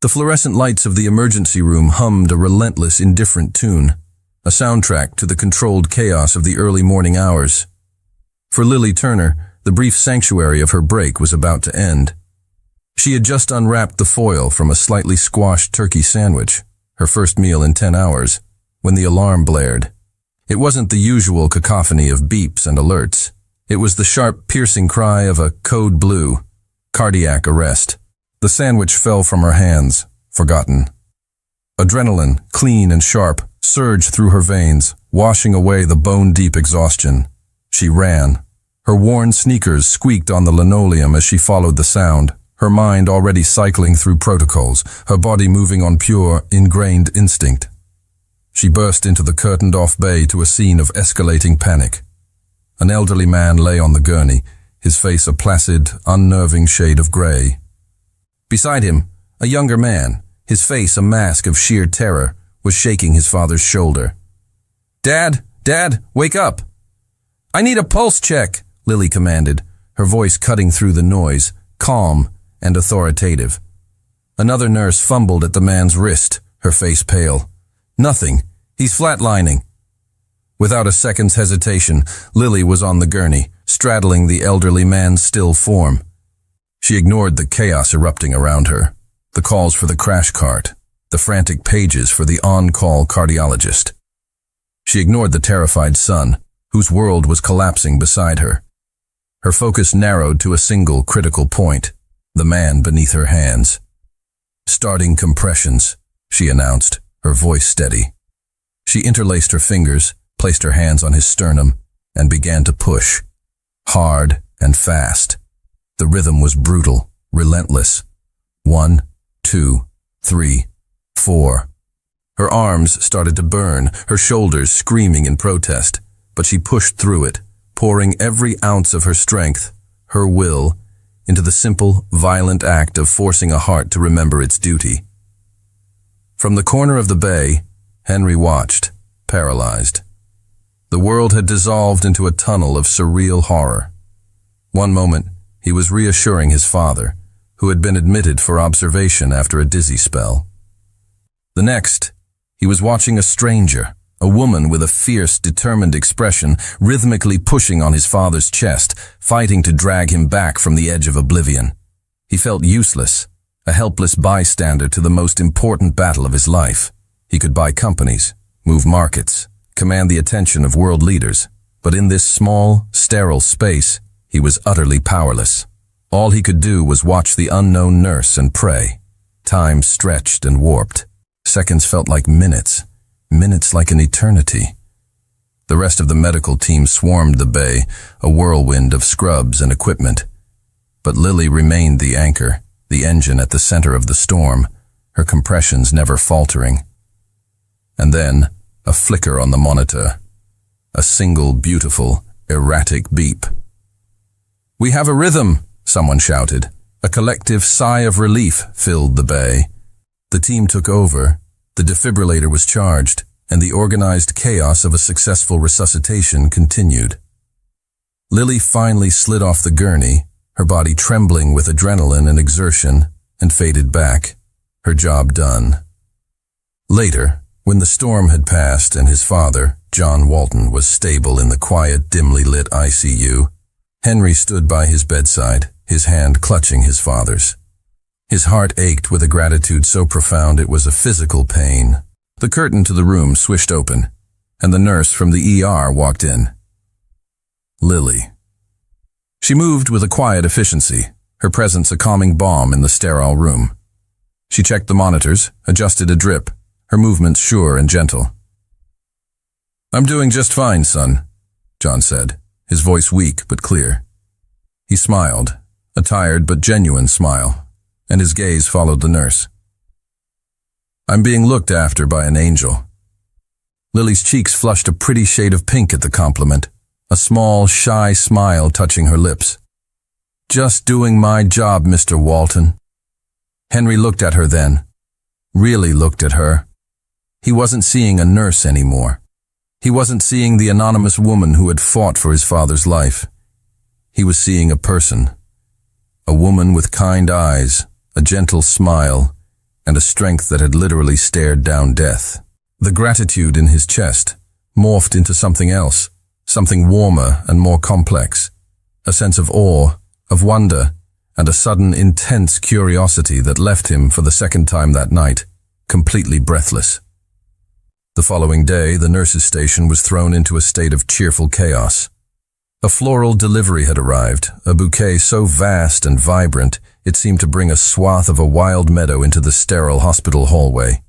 The fluorescent lights of the emergency room hummed a relentless, indifferent tune, a soundtrack to the controlled chaos of the early morning hours. For Lily Turner, the brief sanctuary of her break was about to end. She had just unwrapped the foil from a slightly squashed turkey sandwich, her first meal in 10 hours, when the alarm blared. It wasn't the usual cacophony of beeps and alerts. It was the sharp, piercing cry of a code blue, cardiac arrest. The sandwich fell from her hands, forgotten. Adrenaline, clean and sharp, surged through her veins, washing away the bone-deep exhaustion. She ran. Her worn sneakers squeaked on the linoleum as she followed the sound, her mind already cycling through protocols, her body moving on pure, ingrained instinct. She burst into the curtained-off bay to a scene of escalating panic. An elderly man lay on the gurney, his face a placid, unnerving shade of gray. Beside him, a younger man, his face a mask of sheer terror, was shaking his father's shoulder. "Dad! Dad! Wake up!" "I need a pulse check," Lily commanded, her voice cutting through the noise, calm and authoritative. Another nurse fumbled at the man's wrist, her face pale. "Nothing. He's flatlining." Without a second's hesitation, Lily was on the gurney, straddling the elderly man's still form. She ignored the chaos erupting around her, the calls for the crash cart, the frantic pages for the on-call cardiologist. She ignored the terrified son, whose world was collapsing beside her. Her focus narrowed to a single critical point, the man beneath her hands. "Starting compressions," she announced, her voice steady. She interlaced her fingers, placed her hands on his sternum, and began to push, hard and fast. The rhythm was brutal, relentless. 1, 2, 3, 4. Her arms started to burn, her shoulders screaming in protest, but she pushed through it, pouring every ounce of her strength, her will, into the simple, violent act of forcing a heart to remember its duty. From the corner of the bay, Henry watched, paralyzed. The world had dissolved into a tunnel of surreal horror. One moment, he was reassuring his father, who had been admitted for observation after a dizzy spell. The next, he was watching a stranger, a woman with a fierce, determined expression, rhythmically pushing on his father's chest, fighting to drag him back from the edge of oblivion. He felt useless, a helpless bystander to the most important battle of his life. He could buy companies, move markets, command the attention of world leaders, but in this small, sterile space, he was utterly powerless. All he could do was watch the unknown nurse and pray. Time stretched and warped. Seconds felt like minutes, minutes like an eternity. The rest of the medical team swarmed the bay, a whirlwind of scrubs and equipment. But Lily remained the anchor, the engine at the center of the storm, her compressions never faltering. And then, a flicker on the monitor. A single, beautiful, erratic beep. "We have a rhythm," someone shouted. A collective sigh of relief filled the bay. The team took over, the defibrillator was charged, and the organized chaos of a successful resuscitation continued. Lily finally slid off the gurney, her body trembling with adrenaline and exertion, and faded back, her job done. Later, when the storm had passed and his father, John Walton, was stable in the quiet, dimly lit ICU, Henry stood by his bedside, his hand clutching his father's. His heart ached with a gratitude so profound it was a physical pain. The curtain to the room swished open, and the nurse from the ER walked in. Lily. She moved with a quiet efficiency, her presence a calming balm in the sterile room. She checked the monitors, adjusted a drip, her movements sure and gentle. "I'm doing just fine, son," John said, his voice weak but clear. He smiled, a tired but genuine smile, and his gaze followed the nurse. "I'm being looked after by an angel." Lily's cheeks flushed a pretty shade of pink at the compliment, a small, shy smile touching her lips. "Just doing my job, Mr. Walton." Henry looked at her then, really looked at her. He wasn't seeing a nurse anymore. He wasn't seeing the anonymous woman who had fought for his father's life. He was seeing a person. A woman with kind eyes, a gentle smile, and a strength that had literally stared down death. The gratitude in his chest morphed into something else, something warmer and more complex, a sense of awe, of wonder, and a sudden intense curiosity that left him for the second time that night, completely breathless. The following day, the nurse's station was thrown into a state of cheerful chaos. A floral delivery had arrived, a bouquet so vast and vibrant it seemed to bring a swath of a wild meadow into the sterile hospital hallway.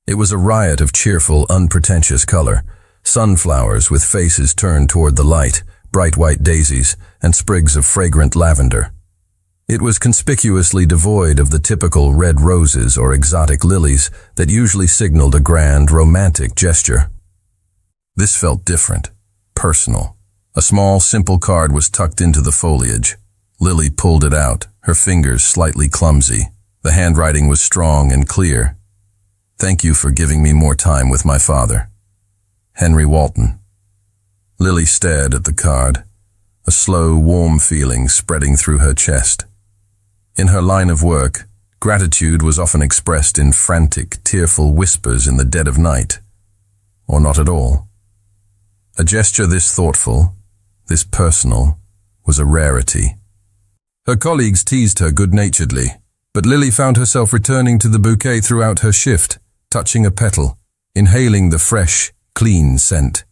It was a riot of cheerful, unpretentious color, sunflowers with faces turned toward the light, bright white daisies, and sprigs of fragrant lavender. It was conspicuously devoid of the typical red roses or exotic lilies that usually signaled a grand, romantic gesture. This felt different, personal. A small, simple card was tucked into the foliage. Lily pulled it out, her fingers slightly clumsy. The handwriting was strong and clear. "Thank you for giving me more time with my father. Henry Walton." Lily stared at the card, a slow, warm feeling spreading through her chest. In her line of work, gratitude was often expressed in frantic, tearful whispers in the dead of night, or not at all. A gesture this thoughtful, this personal, was a rarity. Her colleagues teased her good-naturedly, but Lily found herself returning to the bouquet throughout her shift, touching a petal, inhaling the fresh, clean scent.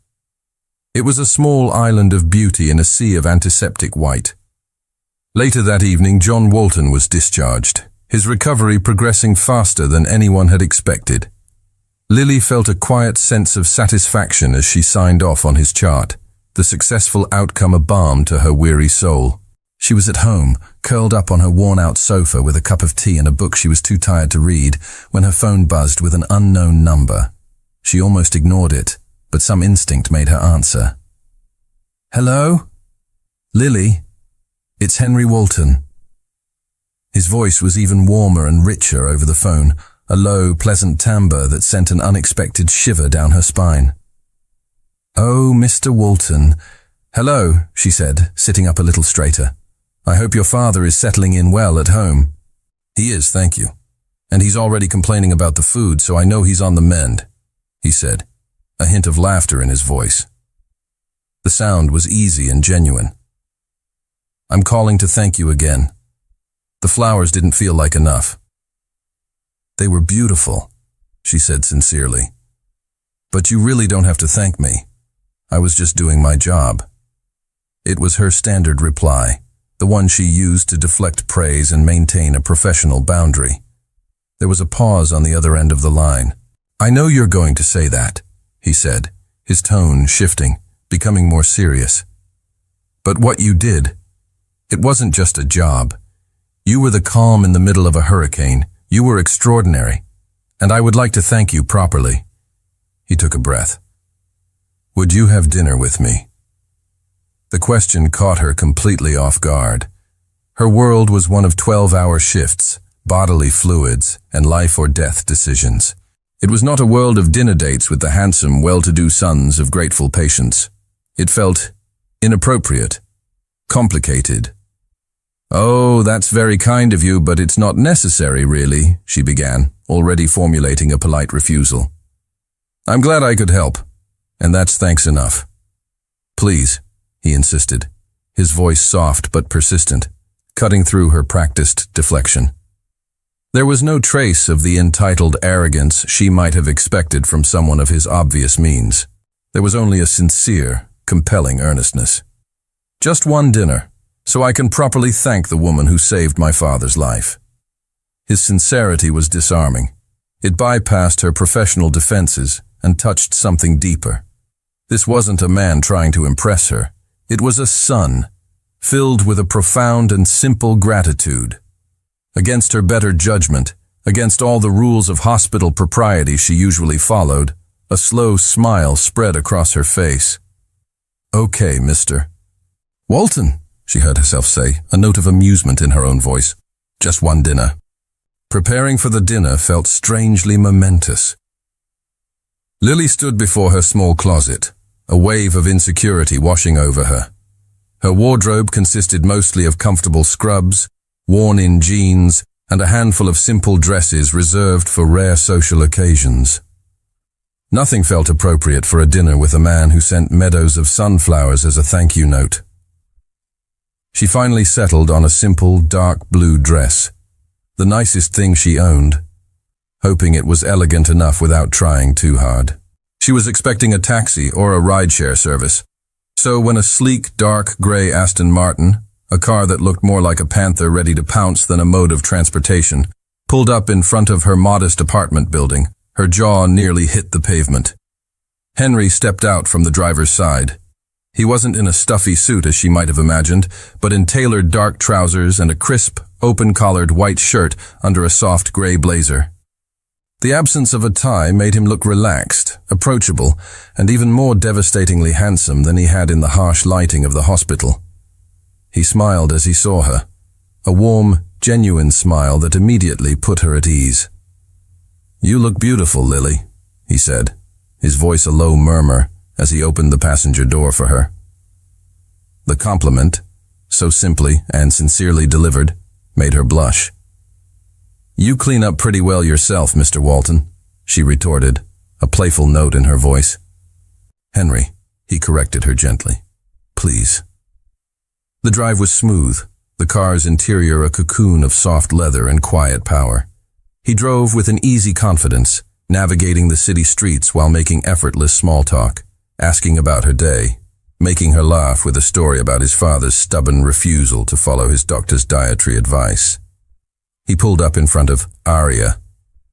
It was a small island of beauty in a sea of antiseptic white. Later that evening, John Walton was discharged, his recovery progressing faster than anyone had expected. Lily felt a quiet sense of satisfaction as she signed off on his chart, the successful outcome a balm to her weary soul. She was at home, curled up on her worn-out sofa with a cup of tea and a book she was too tired to read, when her phone buzzed with an unknown number. She almost ignored it, but some instinct made her answer. "Hello? Lily? It's Henry Walton." His voice was even warmer and richer over the phone, a low, pleasant timbre that sent an unexpected shiver down her spine. "Oh, Mr. Walton. Hello," she said, sitting up a little straighter. "I hope your father is settling in well at home." "He is, thank you. And he's already complaining about the food, so I know he's on the mend," he said, a hint of laughter in his voice. The sound was easy and genuine. "I'm calling to thank you again. The flowers didn't feel like enough." "They were beautiful," she said sincerely. "But you really don't have to thank me. I was just doing my job." It was her standard reply, the one she used to deflect praise and maintain a professional boundary. There was a pause on the other end of the line. "I know you're going to say that," he said, his tone shifting, becoming more serious. "But what you did, it wasn't just a job. You were the calm in the middle of a hurricane. You were extraordinary, and I would like to thank you properly." He took a breath. "Would you have dinner with me?" The question caught her completely off guard. Her world was one of 12-hour shifts, bodily fluids, and life-or-death decisions. It was not a world of dinner dates with the handsome, well-to-do sons of grateful patients. It felt inappropriate, complicated. "Oh, that's very kind of you, but it's not necessary, really," she began, already formulating a polite refusal. "I'm glad I could help, and that's thanks enough." "Please," he insisted, his voice soft but persistent, cutting through her practiced deflection. There was no trace of the entitled arrogance she might have expected from someone of his obvious means. There was only a sincere, compelling earnestness. "Just one dinner, so I can properly thank the woman who saved my father's life." His sincerity was disarming. It bypassed her professional defenses and touched something deeper. This wasn't a man trying to impress her. It was a son, filled with a profound and simple gratitude. Against her better judgment, against all the rules of hospital propriety she usually followed, a slow smile spread across her face. "Okay, Mr. Walton," she heard herself say, a note of amusement in her own voice. "Just one dinner." Preparing for the dinner felt strangely momentous. Lily stood before her small closet, a wave of insecurity washing over her. Her wardrobe consisted mostly of comfortable scrubs, worn-in jeans, and a handful of simple dresses reserved for rare social occasions. Nothing felt appropriate for a dinner with a man who sent meadows of sunflowers as a thank you note. She finally settled on a simple, dark blue dress, the nicest thing she owned, hoping it was elegant enough without trying too hard. She was expecting a taxi or a rideshare service, so when a sleek, dark gray Aston Martin, a car that looked more like a panther ready to pounce than a mode of transportation, pulled up in front of her modest apartment building, her jaw nearly hit the pavement. Henry stepped out from the driver's side. He wasn't in a stuffy suit as she might have imagined, but in tailored dark trousers and a crisp, open-collared white shirt under a soft gray blazer. The absence of a tie made him look relaxed, approachable, and even more devastatingly handsome than he had in the harsh lighting of the hospital. He smiled as he saw her, a warm, genuine smile that immediately put her at ease. "You look beautiful, Lily," he said, his voice a low murmur as he opened the passenger door for her. The compliment, so simply and sincerely delivered, made her blush. "You clean up pretty well yourself, Mr. Walton," she retorted, a playful note in her voice. "Henry," he corrected her gently. "Please." The drive was smooth, the car's interior a cocoon of soft leather and quiet power. He drove with an easy confidence, navigating the city streets while making effortless small talk, asking about her day, making her laugh with a story about his father's stubborn refusal to follow his doctor's dietary advice. He pulled up in front of Aria,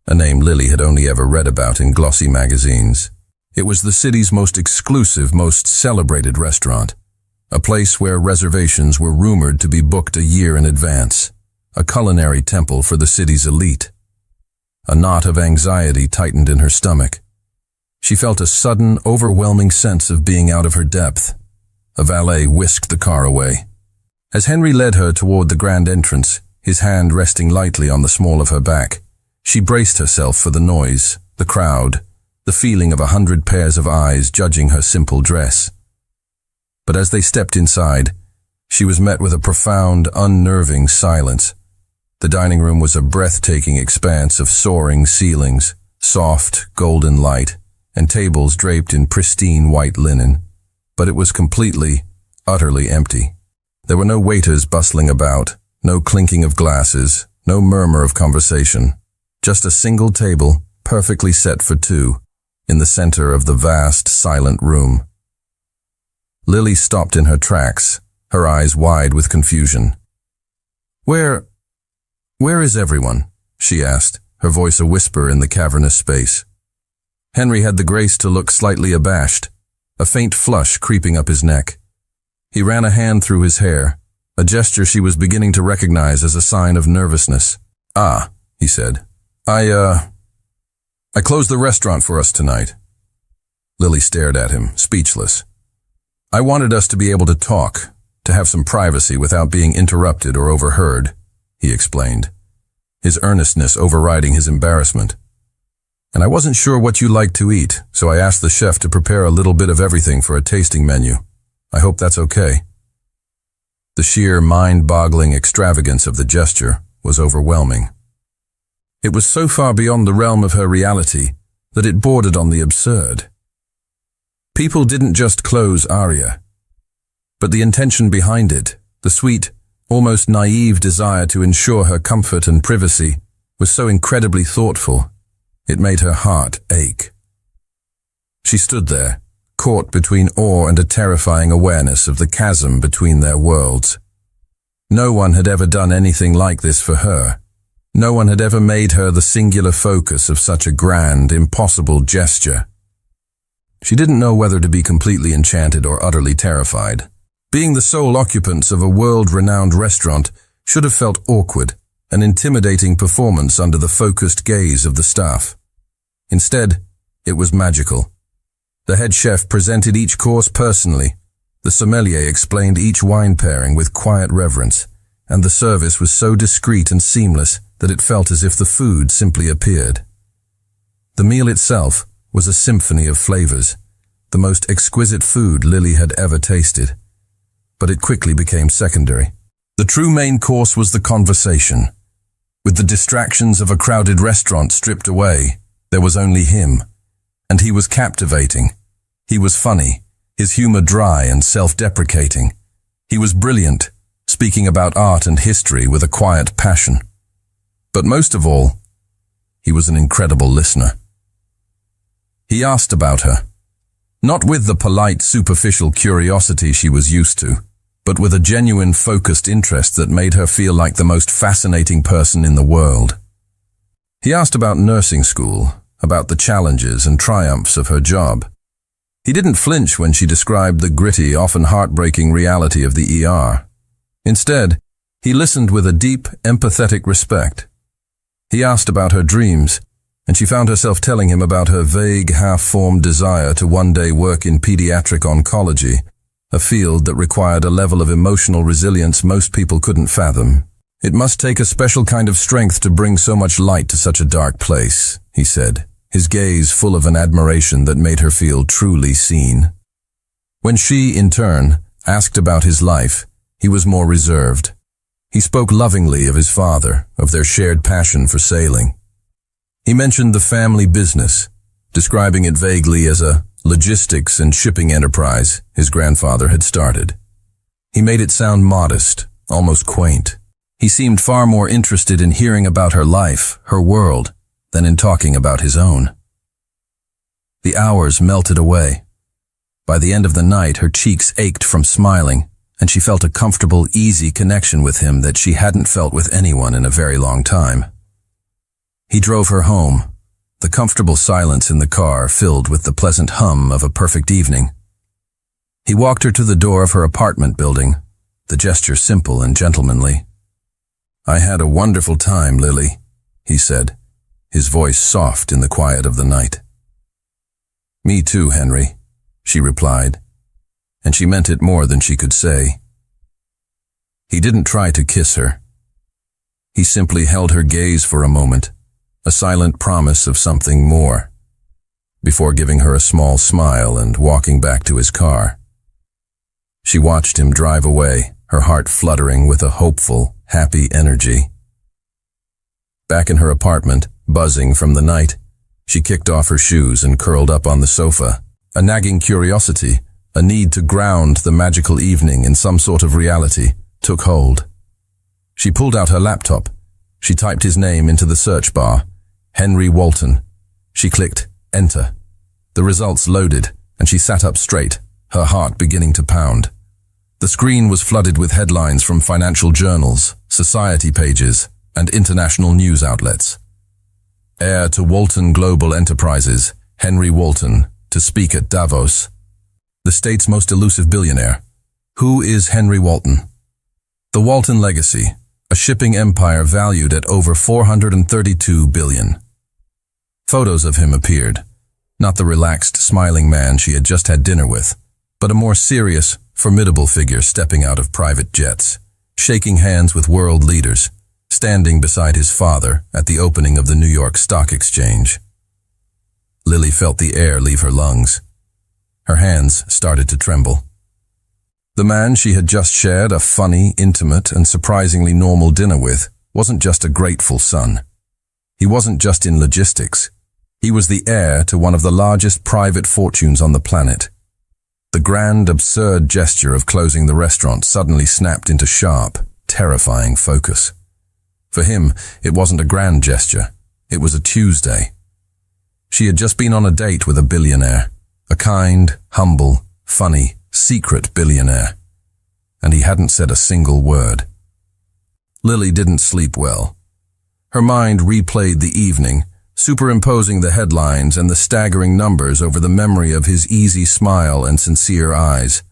a name Lily had only ever read about in glossy magazines. It was the city's most exclusive, most celebrated restaurant, a place where reservations were rumored to be booked a year in advance, a culinary temple for the city's elite. A knot of anxiety tightened in her stomach. She felt a sudden, overwhelming sense of being out of her depth. A valet whisked the car away. As Henry led her toward the grand entrance, his hand resting lightly on the small of her back, she braced herself for the noise, the crowd, the feeling of 100 pairs of eyes judging her simple dress. But as they stepped inside, she was met with a profound, unnerving silence. The dining room was a breathtaking expanse of soaring ceilings, soft, golden light, and tables draped in pristine white linen. But it was completely, utterly empty. There were no waiters bustling about, no clinking of glasses, no murmur of conversation. Just a single table, perfectly set for two, in the center of the vast, silent room. Lily stopped in her tracks, her eyes wide with confusion. Where is everyone?" she asked, her voice a whisper in the cavernous space. Henry had the grace to look slightly abashed, a faint flush creeping up his neck. He ran a hand through his hair, a gesture she was beginning to recognize as a sign of nervousness. "Ah," he said. I closed the restaurant for us tonight." Lily stared at him, speechless. "I wanted us to be able to talk, to have some privacy without being interrupted or overheard," he explained, his earnestness overriding his embarrassment. "And I wasn't sure what you liked to eat, so I asked the chef to prepare a little bit of everything for a tasting menu. I hope that's okay." The sheer, mind-boggling extravagance of the gesture was overwhelming. It was so far beyond the realm of her reality that it bordered on the absurd. People didn't just close Aria, but the intention behind it, the sweet, almost naive desire to ensure her comfort and privacy, was so incredibly thoughtful, it made her heart ache. She stood there, caught between awe and a terrifying awareness of the chasm between their worlds. No one had ever done anything like this for her. No one had ever made her the singular focus of such a grand, impossible gesture. She didn't know whether to be completely enchanted or utterly terrified. Being the sole occupants of a world-renowned restaurant should have felt awkward, an intimidating performance under the focused gaze of the staff. Instead, it was magical. The head chef presented each course personally. The sommelier explained each wine pairing with quiet reverence, and the service was so discreet and seamless that it felt as if the food simply appeared. The meal itself was a symphony of flavors, the most exquisite food Lily had ever tasted. But it quickly became secondary. The true main course was the conversation. With the distractions of a crowded restaurant stripped away, there was only him. And he was captivating. He was funny, his humor dry and self-deprecating. He was brilliant, speaking about art and history with a quiet passion. But most of all, he was an incredible listener. He asked about her, not with the polite, superficial curiosity she was used to, but with a genuine, focused interest that made her feel like the most fascinating person in the world. He asked about nursing school, about the challenges and triumphs of her job. He didn't flinch when she described the gritty, often heartbreaking reality of the ER. Instead, he listened with a deep, empathetic respect. He asked about her dreams, and she found herself telling him about her vague, half-formed desire to one day work in pediatric oncology, a field that required a level of emotional resilience most people couldn't fathom. "It must take a special kind of strength to bring so much light to such a dark place," he said, his gaze full of an admiration that made her feel truly seen. When she, in turn, asked about his life, he was more reserved. He spoke lovingly of his father, of their shared passion for sailing. He mentioned the family business, describing it vaguely as a logistics and shipping enterprise his grandfather had started. He made it sound modest, almost quaint. He seemed far more interested in hearing about her life, her world, than in talking about his own. The hours melted away. By the end of the night, her cheeks ached from smiling, and she felt a comfortable, easy connection with him that she hadn't felt with anyone in a very long time. He drove her home, the comfortable silence in the car filled with the pleasant hum of a perfect evening. He walked her to the door of her apartment building, the gesture simple and gentlemanly. "I had a wonderful time, Lily," he said, his voice soft in the quiet of the night. "Me too, Henry," she replied, and she meant it more than she could say. He didn't try to kiss her. He simply held her gaze for a moment, a silent promise of something more, before giving her a small smile and walking back to his car. She watched him drive away, her heart fluttering with a hopeful, happy energy. Back in her apartment, buzzing from the night, she kicked off her shoes and curled up on the sofa. A nagging curiosity, a need to ground the magical evening in some sort of reality, took hold. She pulled out her laptop. She typed his name into the search bar, Henry Walton. She clicked enter. The results loaded, and she sat up straight, her heart beginning to pound. The screen was flooded with headlines from financial journals, society pages, and international news outlets. Heir to Walton Global Enterprises, Henry Walton, to speak at Davos. The state's most elusive billionaire. Who is Henry Walton? The Walton legacy, a shipping empire valued at over $432 billion. Photos of him appeared, not the relaxed, smiling man she had just had dinner with, but a more serious, formidable figure stepping out of private jets, shaking hands with world leaders, standing beside his father at the opening of the New York Stock Exchange. Lily felt the air leave her lungs. Her hands started to tremble. The man she had just shared a funny, intimate, and surprisingly normal dinner with wasn't just a grateful son. He wasn't just in logistics. He was the heir to one of the largest private fortunes on the planet. The grand, absurd gesture of closing the restaurant suddenly snapped into sharp, terrifying focus. For him, it wasn't a grand gesture. It was a Tuesday. She had just been on a date with a billionaire, a kind, humble, funny, secret billionaire, and he hadn't said a single word. Lily didn't sleep well. Her mind replayed the evening, superimposing the headlines and the staggering numbers over the memory of his easy smile and sincere eyes.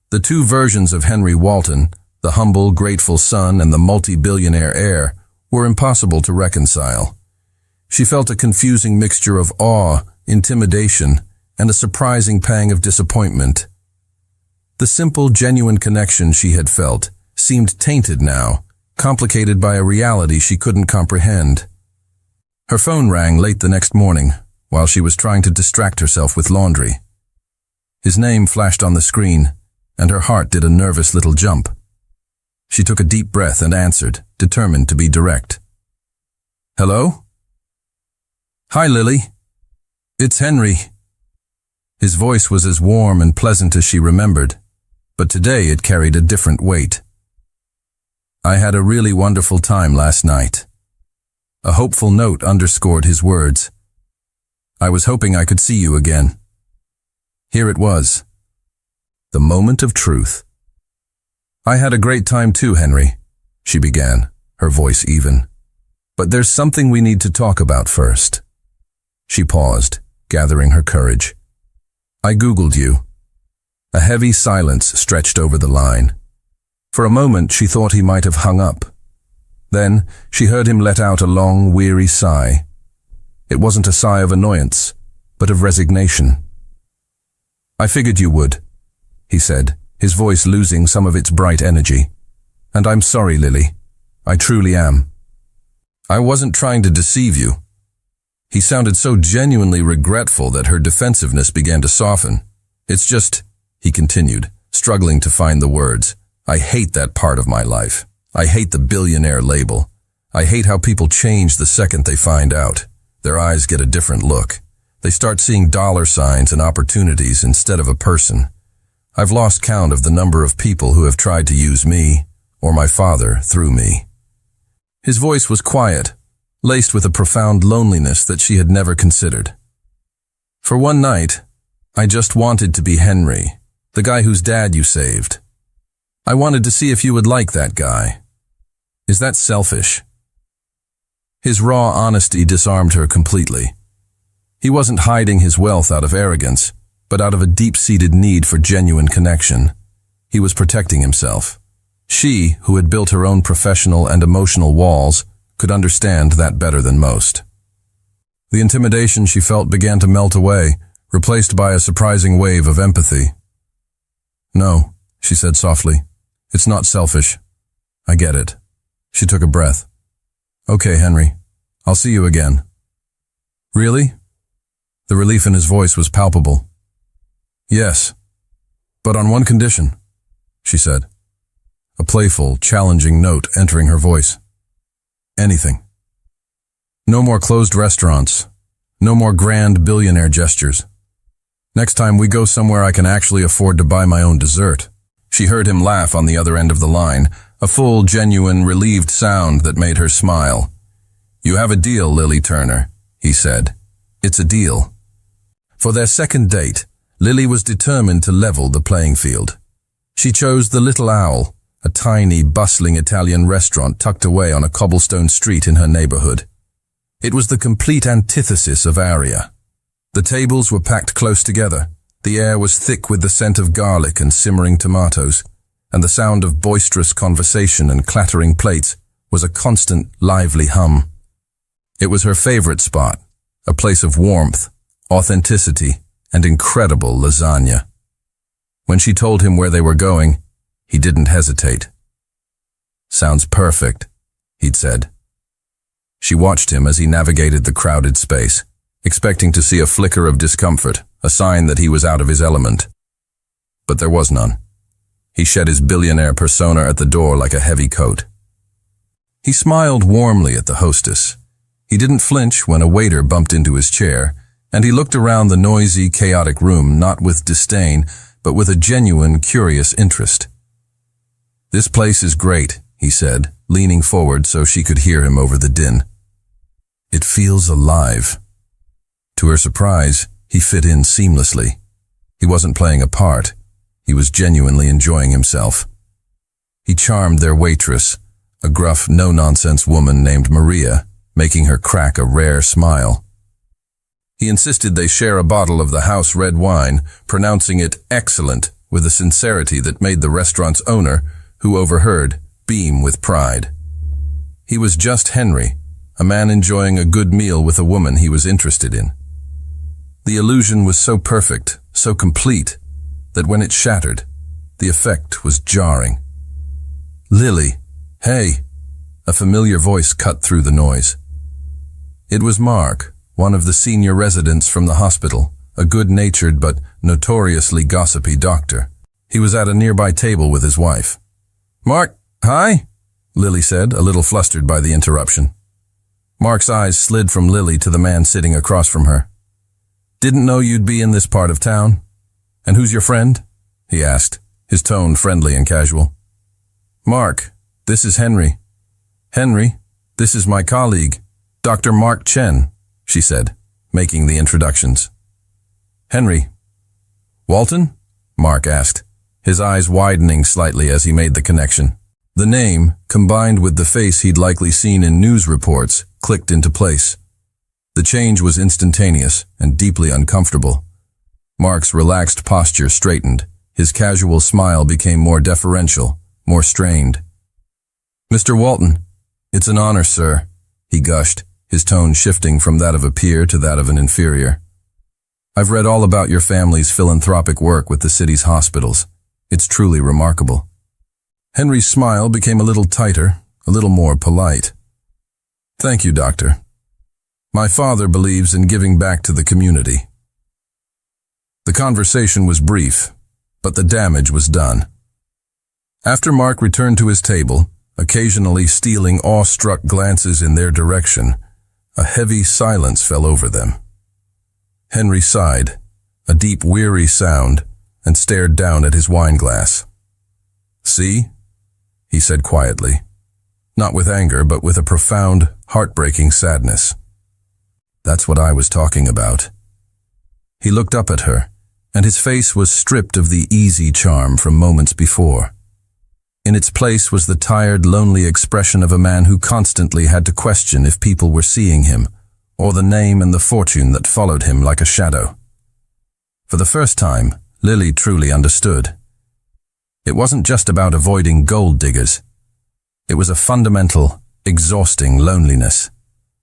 The two versions of Henry Walton, the humble, grateful son and the multi-billionaire heir, were impossible to reconcile. She felt a confusing mixture of awe, intimidation, and a surprising pang of disappointment. The simple, genuine connection she had felt seemed tainted now, complicated by a reality she couldn't comprehend. Her phone rang late the next morning, while she was trying to distract herself with laundry. His name flashed on the screen, and her heart did a nervous little jump. She took a deep breath and answered, determined to be direct. Hello? Hi, Lily. It's Henry. His voice was as warm and pleasant as she remembered, but today it carried a different weight. I had a really wonderful time last night. A hopeful note underscored his words. I was hoping I could see you again. Here it was. The moment of truth. I had a great time too, Henry, she began, her voice even. But there's something we need to talk about first. She paused, gathering her courage. I Googled you. A heavy silence stretched over the line. For a moment she thought he might have hung up. Then she heard him let out a long, weary sigh. It wasn't a sigh of annoyance, but of resignation. I figured you would, he said, his voice losing some of its bright energy. And I'm sorry, Lily. I truly am. I wasn't trying to deceive you. He sounded so genuinely regretful that her defensiveness began to soften. It's just, he continued, struggling to find the words, I hate that part of my life. I hate the billionaire label. I hate how people change the second they find out. Their eyes get a different look. They start seeing dollar signs and opportunities instead of a person. I've lost count of the number of people who have tried to use me, or my father, through me. His voice was quiet, laced with a profound loneliness that she had never considered. For one night, I just wanted to be Henry, the guy whose dad you saved. I wanted to see if you would like that guy. Is that selfish? His raw honesty disarmed her completely. He wasn't hiding his wealth out of arrogance, but out of a deep-seated need for genuine connection. He was protecting himself. She, who had built her own professional and emotional walls, could understand that better than most. The intimidation she felt began to melt away, replaced by a surprising wave of empathy. No, she said softly. It's not selfish. I get it. She took a breath. Okay, Henry. I'll see you again. Really? The relief in his voice was palpable. Yes, but on one condition, she said, a playful, challenging note entering her voice. Anything. No more closed restaurants. No more grand billionaire gestures. Next time we go somewhere I can actually afford to buy my own dessert. She heard him laugh on the other end of the line, a full, genuine, relieved sound that made her smile. You have a deal, Lily Turner, he said. It's a deal. For their second date, Lily was determined to level the playing field. She chose the Little Owl, a tiny, bustling Italian restaurant tucked away on a cobblestone street in her neighborhood. It was the complete antithesis of Aria. The tables were packed close together. The air was thick with the scent of garlic and simmering tomatoes, and the sound of boisterous conversation and clattering plates was a constant, lively hum. It was her favorite spot, a place of warmth, authenticity, and incredible lasagna. When she told him where they were going, he didn't hesitate. Sounds perfect, he'd said. She watched him as he navigated the crowded space, expecting to see a flicker of discomfort, a sign that he was out of his element. But there was none. He shed his billionaire persona at the door like a heavy coat. He smiled warmly at the hostess. He didn't flinch when a waiter bumped into his chair, and he looked around the noisy, chaotic room not with disdain, but with a genuine, curious interest. This place is great, he said, leaning forward so she could hear him over the din. It feels alive. To her surprise, he fit in seamlessly. He wasn't playing a part. He was genuinely enjoying himself. He charmed their waitress, a gruff, no-nonsense woman named Maria, making her crack a rare smile. He insisted they share a bottle of the house red wine, pronouncing it excellent with a sincerity that made the restaurant's owner, who overheard, beam with pride. He was just Henry, a man enjoying a good meal with a woman he was interested in. The illusion was so perfect, so complete, that when it shattered, the effect was jarring. Lily, hey, a familiar voice cut through the noise. It was Mark, one of the senior residents from the hospital, a good-natured but notoriously gossipy doctor. He was at a nearby table with his wife. Mark, hi, Lily said, a little flustered by the interruption. Mark's eyes slid from Lily to the man sitting across from her. "Didn't know you'd be in this part of town. And who's your friend?" he asked, his tone friendly and casual. "Mark, this is Henry. Henry, this is my colleague, Dr. Mark Chen," she said, making the introductions. "Henry." "Walton?" Mark asked, his eyes widening slightly as he made the connection. The name, combined with the face he'd likely seen in news reports, clicked into place. The change was instantaneous and deeply uncomfortable. Mark's relaxed posture straightened. His casual smile became more deferential, more strained. "Mr. Walton, it's an honor, sir," he gushed, his tone shifting from that of a peer to that of an inferior. "I've read all about your family's philanthropic work with the city's hospitals. It's truly remarkable." Henry's smile became a little tighter, a little more polite. "Thank you, Doctor. My father believes in giving back to the community." The conversation was brief, but the damage was done. After Mark returned to his table, occasionally stealing awestruck glances in their direction, a heavy silence fell over them. Henry sighed, a deep, weary sound, and stared down at his wineglass. "See?" he said quietly, not with anger, but with a profound, heartbreaking sadness. "That's what I was talking about." He looked up at her, and his face was stripped of the easy charm from moments before. In its place was the tired, lonely expression of a man who constantly had to question if people were seeing him, or the name and the fortune that followed him like a shadow. For the first time, Lily truly understood. It wasn't just about avoiding gold diggers. It was a fundamental, exhausting loneliness,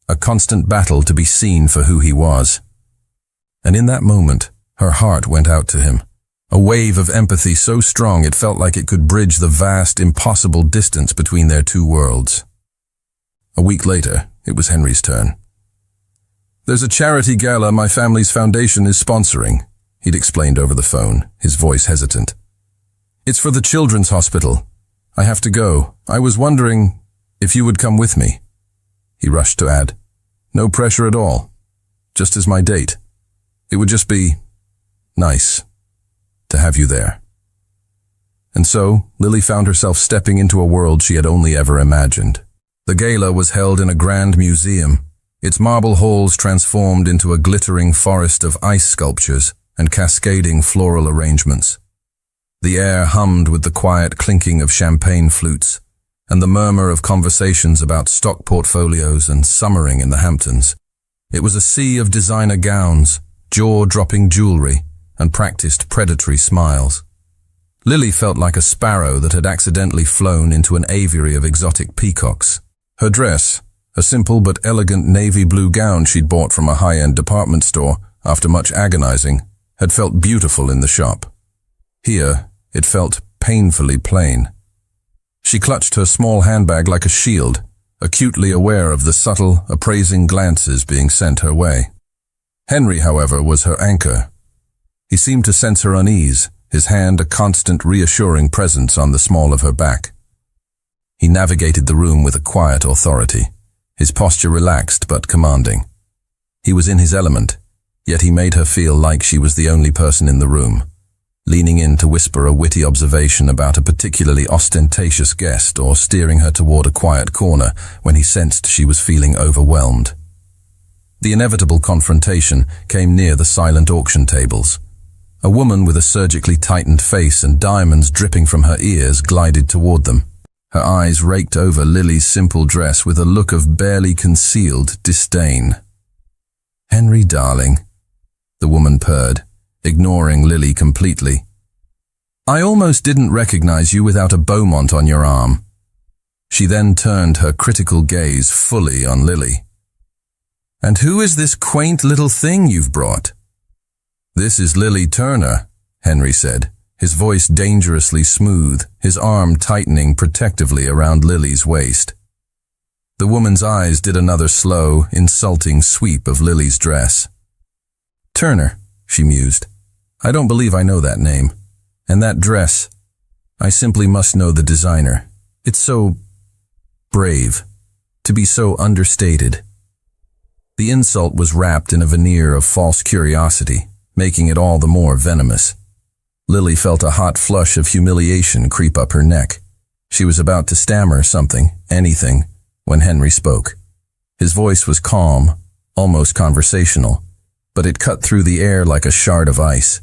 a constant battle to be seen for who he was. And in that moment, her heart went out to him, a wave of empathy so strong it felt like it could bridge the vast, impossible distance between their two worlds. A week later, it was Henry's turn. "There's a charity gala my family's foundation is sponsoring," he'd explained over the phone, his voice hesitant. "It's for the children's hospital. I have to go. I was wondering if you would come with me." He rushed to add, "No pressure at all. Just as my date. It would just be nice to have you there." And so, Lily found herself stepping into a world she had only ever imagined. The gala was held in a grand museum, its marble halls transformed into a glittering forest of ice sculptures and cascading floral arrangements. The air hummed with the quiet clinking of champagne flutes and the murmur of conversations about stock portfolios and summering in the Hamptons. It was a sea of designer gowns, jaw-dropping jewelry, and practiced predatory smiles. Lily felt like a sparrow that had accidentally flown into an aviary of exotic peacocks. Her dress, a simple but elegant navy blue gown she'd bought from a high-end department store after much agonizing, had felt beautiful in the shop. Here, it felt painfully plain. She clutched her small handbag like a shield, acutely aware of the subtle, appraising glances being sent her way. Henry, however, was her anchor. He seemed to sense her unease, his hand a constant reassuring presence on the small of her back. He navigated the room with a quiet authority, his posture relaxed but commanding. He was in his element, yet he made her feel like she was the only person in the room, leaning in to whisper a witty observation about a particularly ostentatious guest or steering her toward a quiet corner when he sensed she was feeling overwhelmed. The inevitable confrontation came near the silent auction tables. A woman with a surgically tightened face and diamonds dripping from her ears glided toward them. Her eyes raked over Lily's simple dress with a look of barely concealed disdain. "Henry, darling," the woman purred, ignoring Lily completely. "I almost didn't recognize you without a Beaumont on your arm." She then turned her critical gaze fully on Lily. "And who is this quaint little thing you've brought?" "This is Lily Turner," Henry said, his voice dangerously smooth, his arm tightening protectively around Lily's waist. The woman's eyes did another slow, insulting sweep of Lily's dress. "Turner," she mused. "I don't believe I know that name. And that dress, I simply must know the designer. It's so brave, to be so understated." The insult was wrapped in a veneer of false curiosity, making it all the more venomous. Lily felt a hot flush of humiliation creep up her neck. She was about to stammer something, anything, when Henry spoke. His voice was calm, almost conversational, but it cut through the air like a shard of ice.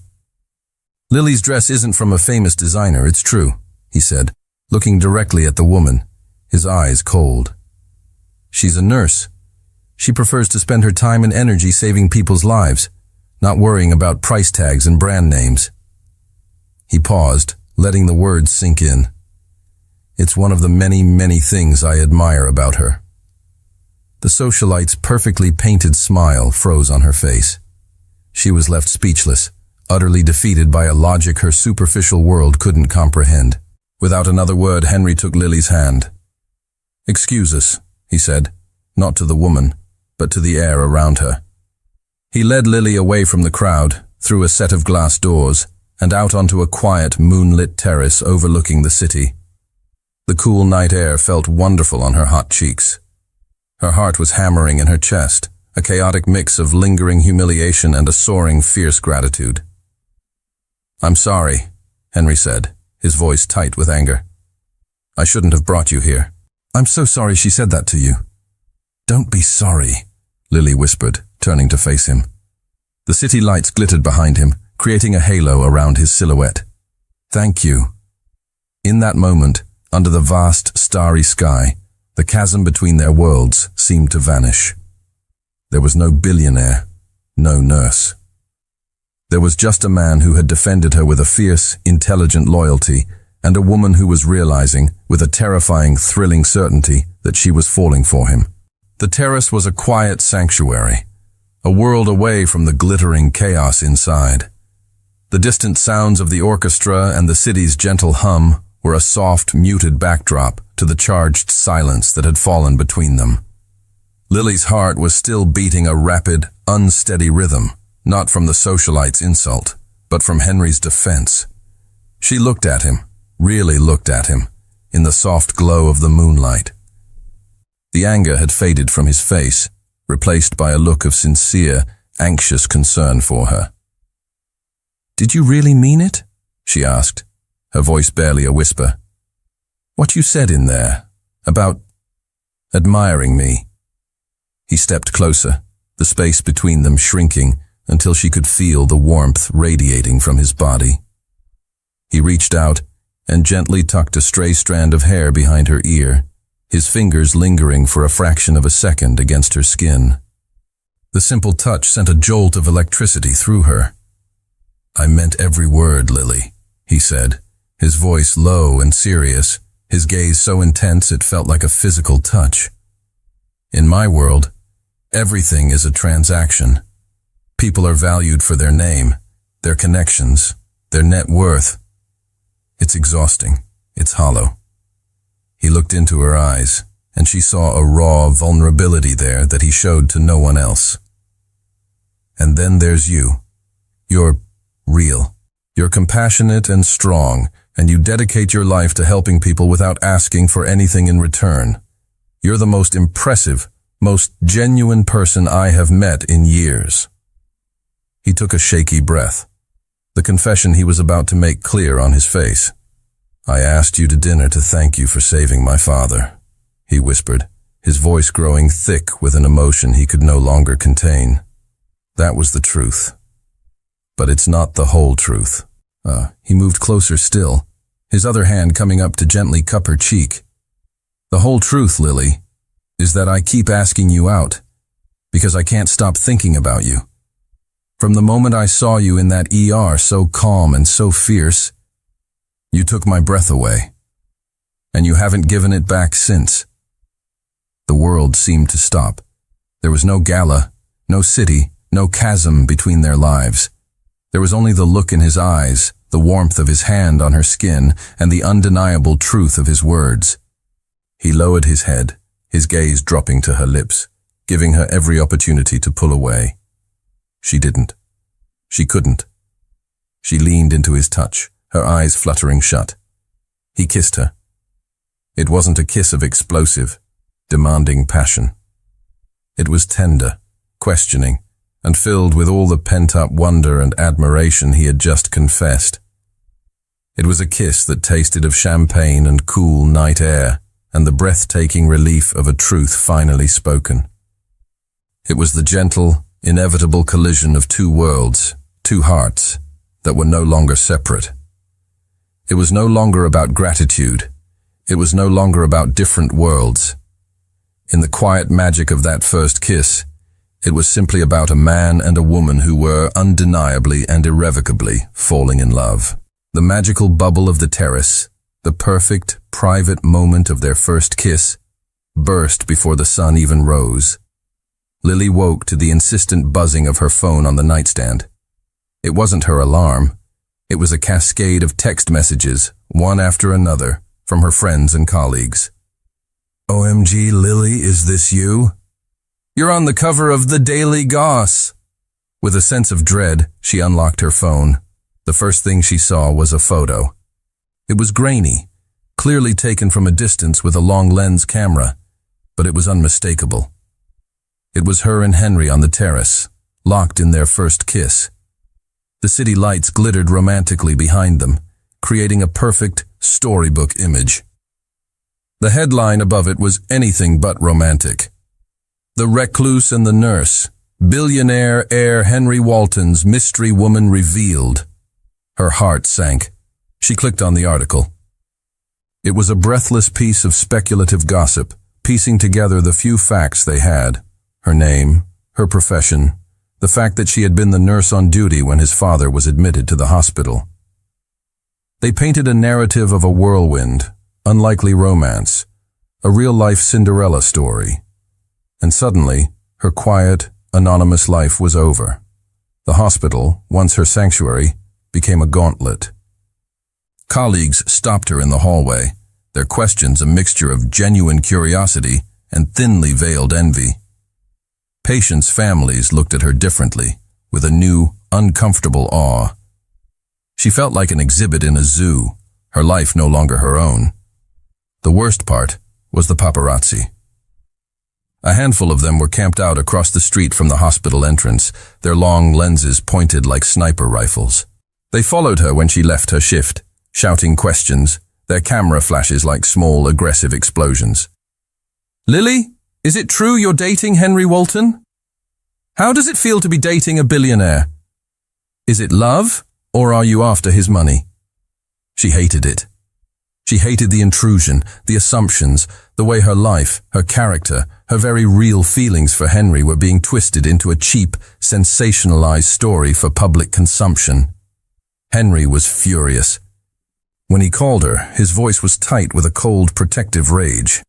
"Lily's dress isn't from a famous designer, it's true," he said, looking directly at the woman, his eyes cold. "She's a nurse. She prefers to spend her time and energy saving people's lives, not worrying about price tags and brand names." He paused, letting the words sink in. "It's one of the many, many things I admire about her." The socialite's perfectly painted smile froze on her face. She was left speechless, utterly defeated by a logic her superficial world couldn't comprehend. Without another word, Henry took Lily's hand. "Excuse us," he said, not to the woman, but to the air around her. He led Lily away from the crowd, through a set of glass doors, and out onto a quiet, moonlit terrace overlooking the city. The cool night air felt wonderful on her hot cheeks. Her heart was hammering in her chest, a chaotic mix of lingering humiliation and a soaring, fierce gratitude. "I'm sorry," Henry said, his voice tight with anger. "I shouldn't have brought you here." "I'm so sorry she said that to you." "Don't be sorry," Lily whispered, turning to face him. The city lights glittered behind him, creating a halo around his silhouette. "Thank you." In that moment, under the vast, starry sky, the chasm between their worlds seemed to vanish. There was no billionaire, no nurse. There was just a man who had defended her with a fierce, intelligent loyalty, and a woman who was realizing, with a terrifying, thrilling certainty, that she was falling for him. The terrace was a quiet sanctuary, a world away from the glittering chaos inside. The distant sounds of the orchestra and the city's gentle hum were a soft, muted backdrop to the charged silence that had fallen between them. Lily's heart was still beating a rapid, unsteady rhythm, not from the socialite's insult, but from Henry's defense. She looked at him, really looked at him, in the soft glow of the moonlight. The anger had faded from his face, replaced by a look of sincere, anxious concern for her. "Did you really mean it?" she asked, her voice barely a whisper. "What you said in there, about admiring me?" He stepped closer, the space between them shrinking until she could feel the warmth radiating from his body. He reached out and gently tucked a stray strand of hair behind her ear, his fingers lingering for a fraction of a second against her skin. The simple touch sent a jolt of electricity through her. "I meant every word, Lily," he said, his voice low and serious, his gaze so intense it felt like a physical touch. "In my world, everything is a transaction. People are valued for their name, their connections, their net worth. It's exhausting. It's hollow." He looked into her eyes, and she saw a raw vulnerability there that he showed to no one else. "And then there's you. You're real. You're compassionate and strong, and you dedicate your life to helping people without asking for anything in return. You're the most impressive, most genuine person I have met in years." He took a shaky breath, the confession he was about to make clear on his face. "I asked you to dinner to thank you for saving my father," he whispered, his voice growing thick with an emotion he could no longer contain. "That was the truth. But it's not the whole truth." He moved closer still, his other hand coming up to gently cup her cheek. "The whole truth, Lily, is that I keep asking you out, because I can't stop thinking about you. From the moment I saw you in that ER, so calm and so fierce, you took my breath away, and you haven't given it back since." The world seemed to stop. There was no gala, no city, no chasm between their lives. There was only the look in his eyes, the warmth of his hand on her skin, and the undeniable truth of his words. He lowered his head, his gaze dropping to her lips, giving her every opportunity to pull away. She didn't. She couldn't. She leaned into his touch, her eyes fluttering shut. He kissed her. It wasn't a kiss of explosive, demanding passion. It was tender, questioning, and filled with all the pent-up wonder and admiration he had just confessed. It was a kiss that tasted of champagne and cool night air, and the breathtaking relief of a truth finally spoken. It was the gentle, inevitable collision of two worlds, two hearts, that were no longer separate. It was no longer about gratitude. It was no longer about different worlds. In the quiet magic of that first kiss, it was simply about a man and a woman who were undeniably and irrevocably falling in love. The magical bubble of the terrace, the perfect, private moment of their first kiss, burst before the sun even rose. Lily woke to the insistent buzzing of her phone on the nightstand. It wasn't her alarm. It was a cascade of text messages, one after another, from her friends and colleagues. "OMG, Lily, is this you? You're on the cover of the Daily Goss." With a sense of dread, she unlocked her phone. The first thing she saw was a photo. It was grainy, clearly taken from a distance with a long lens camera, but it was unmistakable. It was her and Henry on the terrace, locked in their first kiss. The city lights glittered romantically behind them, creating a perfect storybook image. The headline above it was anything but romantic. "The Recluse and the Nurse, Billionaire heir Henry Walton's mystery woman revealed." Her heart sank. She clicked on the article. It was a breathless piece of speculative gossip, piecing together the few facts they had: her name, her profession, the fact that she had been the nurse on duty when his father was admitted to the hospital. They painted a narrative of a whirlwind, unlikely romance, a real-life Cinderella story. And suddenly, her quiet, anonymous life was over. The hospital, once her sanctuary, became a gauntlet. Colleagues stopped her in the hallway, their questions a mixture of genuine curiosity and thinly veiled envy. Patients' families looked at her differently, with a new, uncomfortable awe. She felt like an exhibit in a zoo, her life no longer her own. The worst part was the paparazzi. A handful of them were camped out across the street from the hospital entrance, their long lenses pointed like sniper rifles. They followed her when she left her shift, shouting questions, their camera flashes like small, aggressive explosions. "Lily, is it true you're dating Henry Walton? How does it feel to be dating a billionaire? Is it love, or are you after his money?" She hated it. She hated the intrusion, the assumptions, the way her life, her character, her very real feelings for Henry were being twisted into a cheap, sensationalized story for public consumption. Henry was furious. When he called her, his voice was tight with a cold, protective rage.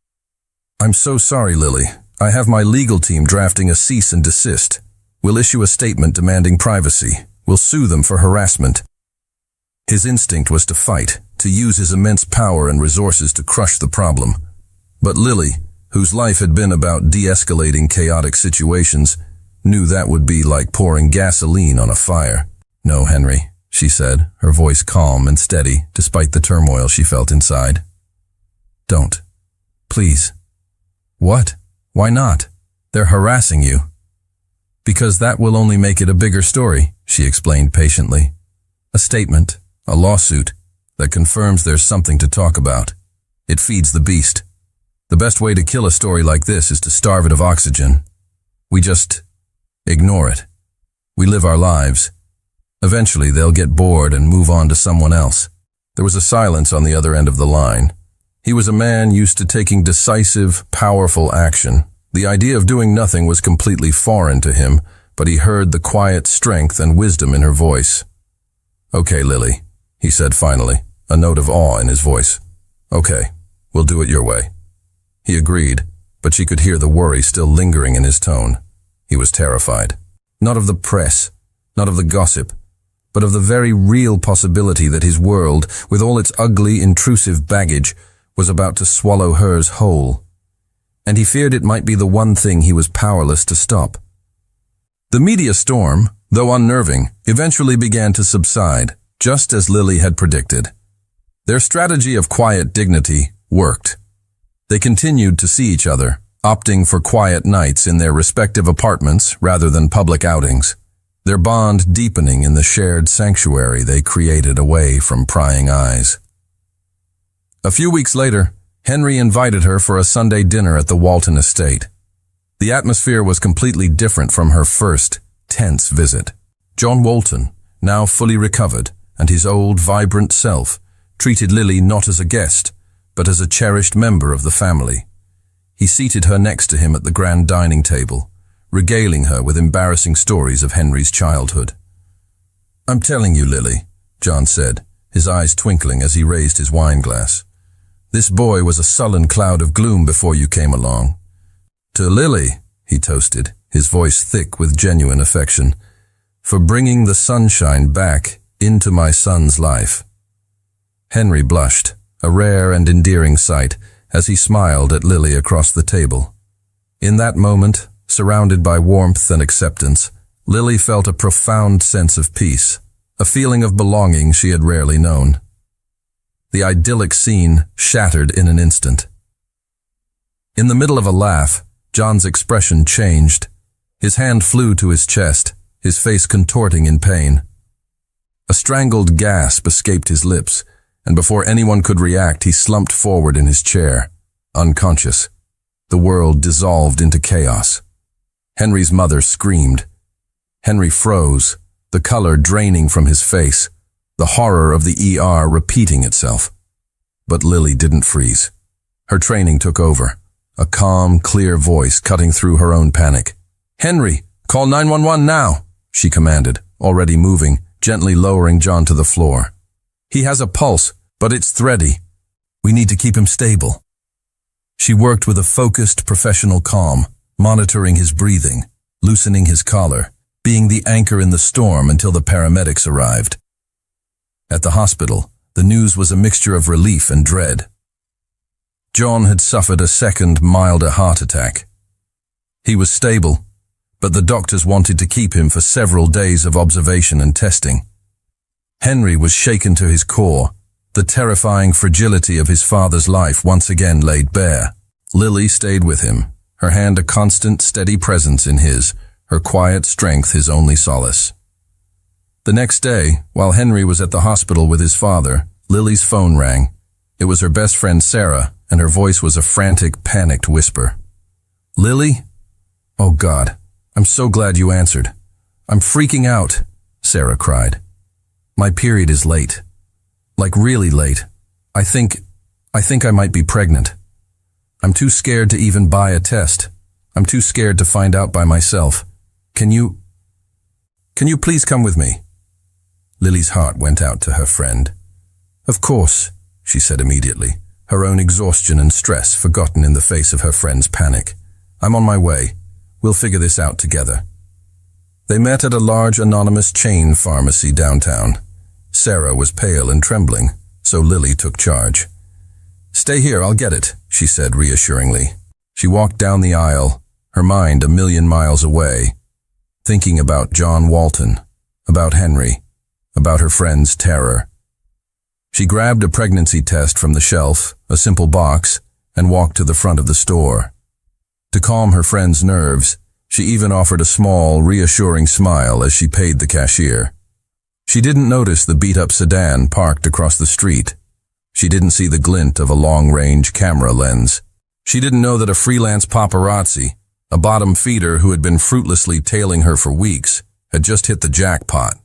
"I'm so sorry, Lily. I have my legal team drafting a cease and desist. We'll issue a statement demanding privacy. We'll sue them for harassment." His instinct was to fight, to use his immense power and resources to crush the problem. But Lily, whose life had been about de-escalating chaotic situations, knew that would be like pouring gasoline on a fire. "No, Henry," she said, her voice calm and steady despite the turmoil she felt inside. "Don't. Please." "What? Why not? They're harassing you." "Because that will only make it a bigger story," she explained patiently. "A statement, a lawsuit, that confirms there's something to talk about. It feeds the beast. The best way to kill a story like this is to starve it of oxygen. We just ignore it. We live our lives. Eventually they'll get bored and move on to someone else." There was a silence on the other end of the line. He was a man used to taking decisive, powerful action. The idea of doing nothing was completely foreign to him, but he heard the quiet strength and wisdom in her voice. "Okay, Lily," he said finally, a note of awe in his voice. "Okay, we'll do it your way." He agreed, but she could hear the worry still lingering in his tone. He was terrified. Not of the press, not of the gossip, but of the very real possibility that his world, with all its ugly, intrusive baggage, was about to swallow hers whole. And he feared it might be the one thing he was powerless to stop. The media storm, though unnerving, eventually began to subside, just as Lily had predicted. Their strategy of quiet dignity worked. They continued to see each other, opting for quiet nights in their respective apartments rather than public outings, their bond deepening in the shared sanctuary they created away from prying eyes. A few weeks later, Henry invited her for a Sunday dinner at the Walton estate. The atmosphere was completely different from her first, tense visit. John Walton, now fully recovered, and his old, vibrant self, treated Lily not as a guest, but as a cherished member of the family. He seated her next to him at the grand dining table, regaling her with embarrassing stories of Henry's childhood. "I'm telling you, Lily," John said, his eyes twinkling as he raised his wine glass. "This boy was a sullen cloud of gloom before you came along. To Lily," he toasted, his voice thick with genuine affection, "for bringing the sunshine back into my son's life." Henry blushed, a rare and endearing sight, as he smiled at Lily across the table. In that moment, surrounded by warmth and acceptance, Lily felt a profound sense of peace, a feeling of belonging she had rarely known. The idyllic scene shattered in an instant. In the middle of a laugh, John's expression changed. His hand flew to his chest, his face contorting in pain. A strangled gasp escaped his lips, and before anyone could react, he slumped forward in his chair, unconscious. The world dissolved into chaos. Henry's mother screamed. Henry froze, the color draining from his face, the horror of the ER repeating itself. But Lily didn't freeze. Her training took over, a calm, clear voice cutting through her own panic. "Henry, call 911 now," she commanded, already moving, gently lowering John to the floor. "He has a pulse, but it's thready. We need to keep him stable." She worked with a focused, professional calm, monitoring his breathing, loosening his collar, being the anchor in the storm until the paramedics arrived. At the hospital, the news was a mixture of relief and dread. John had suffered a second, milder heart attack. He was stable, but the doctors wanted to keep him for several days of observation and testing. Henry was shaken to his core, the terrifying fragility of his father's life once again laid bare. Lily stayed with him, her hand a constant, steady presence in his, her quiet strength his only solace. The next day, while Henry was at the hospital with his father, Lily's phone rang. It was her best friend Sarah, and her voice was a frantic, panicked whisper. "Lily? Oh God, I'm so glad you answered. I'm freaking out," Sarah cried. "My period is late. Like really late. I think I might be pregnant. I'm too scared to even buy a test. I'm too scared to find out by myself. Can you please come with me?" Lily's heart went out to her friend. "Of course," she said immediately, her own exhaustion and stress forgotten in the face of her friend's panic. "I'm on my way. We'll figure this out together." They met at a large anonymous chain pharmacy downtown. Sarah was pale and trembling, so Lily took charge. "Stay here, I'll get it," she said reassuringly. She walked down the aisle, her mind a million miles away, thinking about John Walton, about Henry, about her friend's terror. She grabbed a pregnancy test from the shelf, a simple box, and walked to the front of the store. To calm her friend's nerves, she even offered a small, reassuring smile as she paid the cashier. She didn't notice the beat-up sedan parked across the street. She didn't see the glint of a long-range camera lens. She didn't know that a freelance paparazzi, a bottom feeder who had been fruitlessly tailing her for weeks, had just hit the jackpot.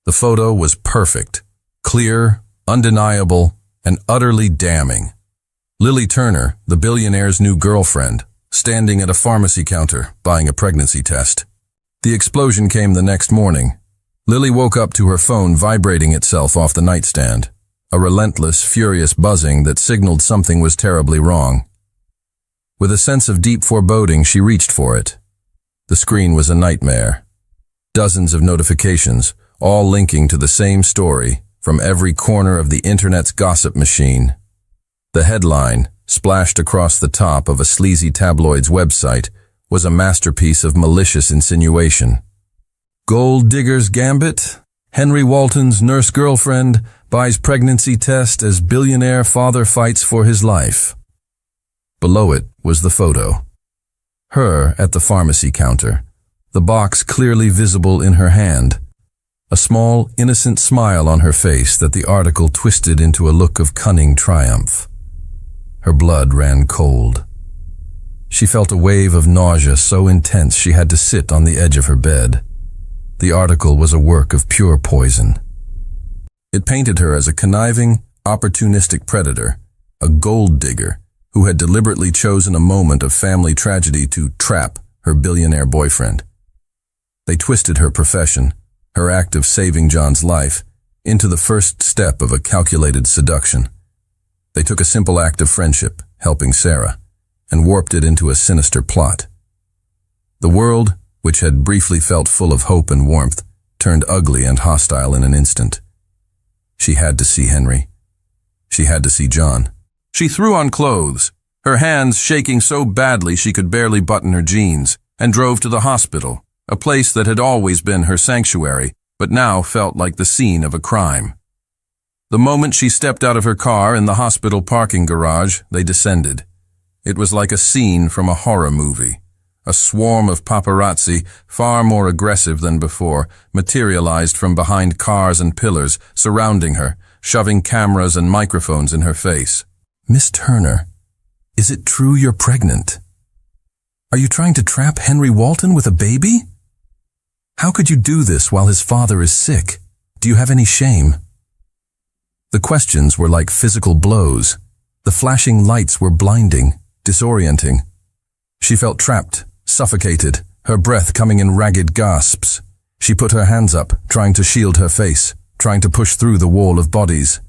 The photo was perfect, clear, undeniable, and utterly damning. Lily Turner, the billionaire's new girlfriend, standing at a pharmacy counter buying a pregnancy test. The explosion came the next morning. Lily woke up to her phone vibrating itself off the nightstand, a relentless, furious buzzing that signaled something was terribly wrong. With a sense of deep foreboding, she reached for it. The screen was a nightmare. Dozens of notifications, all linking to the same story, from every corner of the internet's gossip machine. The headline, splashed across the top of a sleazy tabloid's website, was a masterpiece of malicious insinuation. "Gold digger's gambit? Henry Walton's nurse girlfriend buys pregnancy test as billionaire father fights for his life." Below it was the photo. Her at the pharmacy counter, the box clearly visible in her hand, a small, innocent smile on her face that the article twisted into a look of cunning triumph. Her blood ran cold. She felt a wave of nausea so intense she had to sit on the edge of her bed. The article was a work of pure poison. It painted her as a conniving, opportunistic predator, a gold digger who had deliberately chosen a moment of family tragedy to trap her billionaire boyfriend. They twisted her profession, her act of saving John's life, into the first step of a calculated seduction. They took a simple act of friendship, helping Sarah, and warped it into a sinister plot. The world, which had briefly felt full of hope and warmth, turned ugly and hostile in an instant. She had to see Henry. She had to see John. She threw on clothes, her hands shaking so badly she could barely button her jeans, and drove to the hospital, a place that had always been her sanctuary, but now felt like the scene of a crime. The moment she stepped out of her car in the hospital parking garage, they descended. It was like a scene from a horror movie. A swarm of paparazzi, far more aggressive than before, materialized from behind cars and pillars, surrounding her, shoving cameras and microphones in her face. "Miss Turner, is it true you're pregnant? Are you trying to trap Henry Walton with a baby? How could you do this while his father is sick? Do you have any shame?" The questions were like physical blows. The flashing lights were blinding, disorienting. She felt trapped, suffocated, her breath coming in ragged gasps. She put her hands up, trying to shield her face, trying to push through the wall of bodies.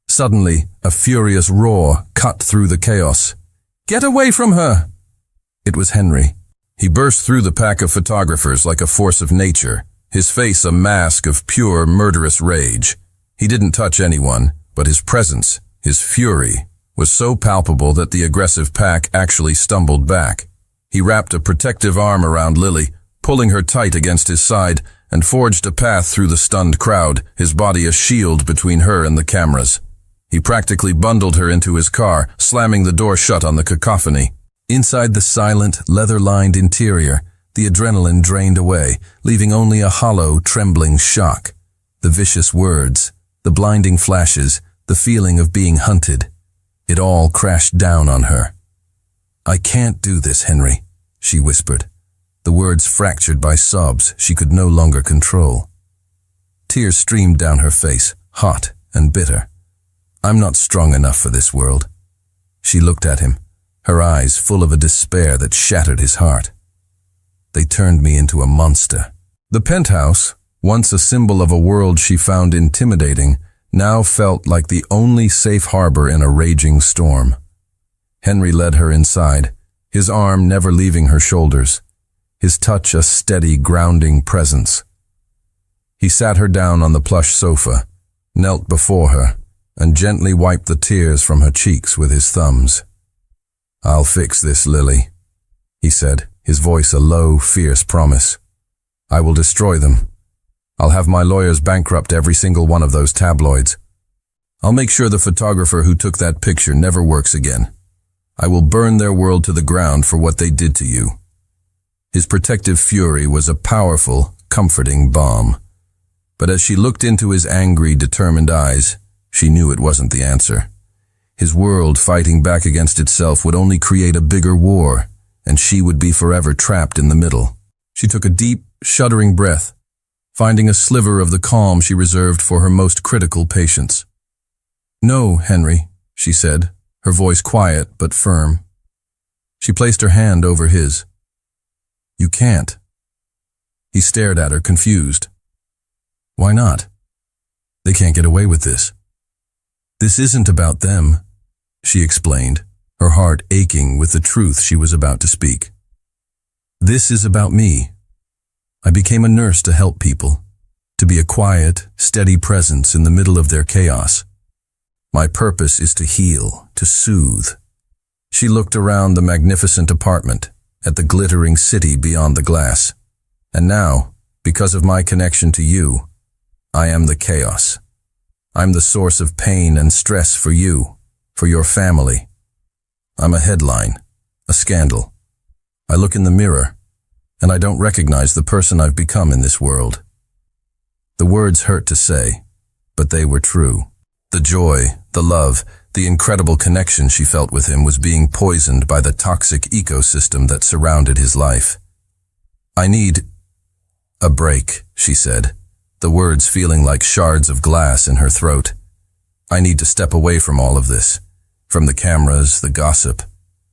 Suddenly, a furious roar cut through the chaos. "Get away from her!" It was Henry. He burst through the pack of photographers like a force of nature, his face a mask of pure, murderous rage. He didn't touch anyone, but his presence, his fury, was so palpable that the aggressive pack actually stumbled back. He wrapped a protective arm around Lily, pulling her tight against his side, and forged a path through the stunned crowd, his body a shield between her and the cameras. He practically bundled her into his car, slamming the door shut on the cacophony. Inside the silent, leather-lined interior, the adrenaline drained away, leaving only a hollow, trembling shock. The vicious words, the blinding flashes, the feeling of being hunted. It all crashed down on her. "I can't do this, Henry," she whispered, the words fractured by sobs she could no longer control. Tears streamed down her face, hot and bitter. "I'm not strong enough for this world." She looked at him, her eyes full of a despair that shattered his heart. "They turned me into a monster." The penthouse, once a symbol of a world she found intimidating, now felt like the only safe harbor in a raging storm. Henry led her inside, his arm never leaving her shoulders, his touch a steady, grounding presence. He sat her down on the plush sofa, knelt before her, and gently wiped the tears from her cheeks with his thumbs. "I'll fix this, Lily," he said, his voice a low, fierce promise. "I will destroy them. I'll have my lawyers bankrupt every single one of those tabloids. I'll make sure the photographer who took that picture never works again. I will burn their world to the ground for what they did to you." His protective fury was a powerful, comforting balm. But as she looked into his angry, determined eyes, she knew it wasn't the answer. His world fighting back against itself would only create a bigger war, and she would be forever trapped in the middle. She took a deep, shuddering breath, finding a sliver of the calm she reserved for her most critical patients. "No, Henry," she said, her voice quiet but firm. She placed her hand over his. "You can't." He stared at her, confused. "Why not? They can't get away with this." "This isn't about them," she explained, her heart aching with the truth she was about to speak. "This is about me. I became a nurse to help people, to be a quiet, steady presence in the middle of their chaos. My purpose is to heal, to soothe." She looked around the magnificent apartment, at the glittering city beyond the glass. "And now, because of my connection to you, I am the chaos. I'm the source of pain and stress for you, for your family. I'm a headline, a scandal. I look in the mirror, and I don't recognize the person I've become in this world. The words hurt to say, but they were true. The joy, the love, the incredible connection she felt with him was being poisoned by the toxic ecosystem that surrounded his life. I need a break, she said, the words feeling like shards of glass in her throat. I need to step away from all of this, from the cameras, the gossip,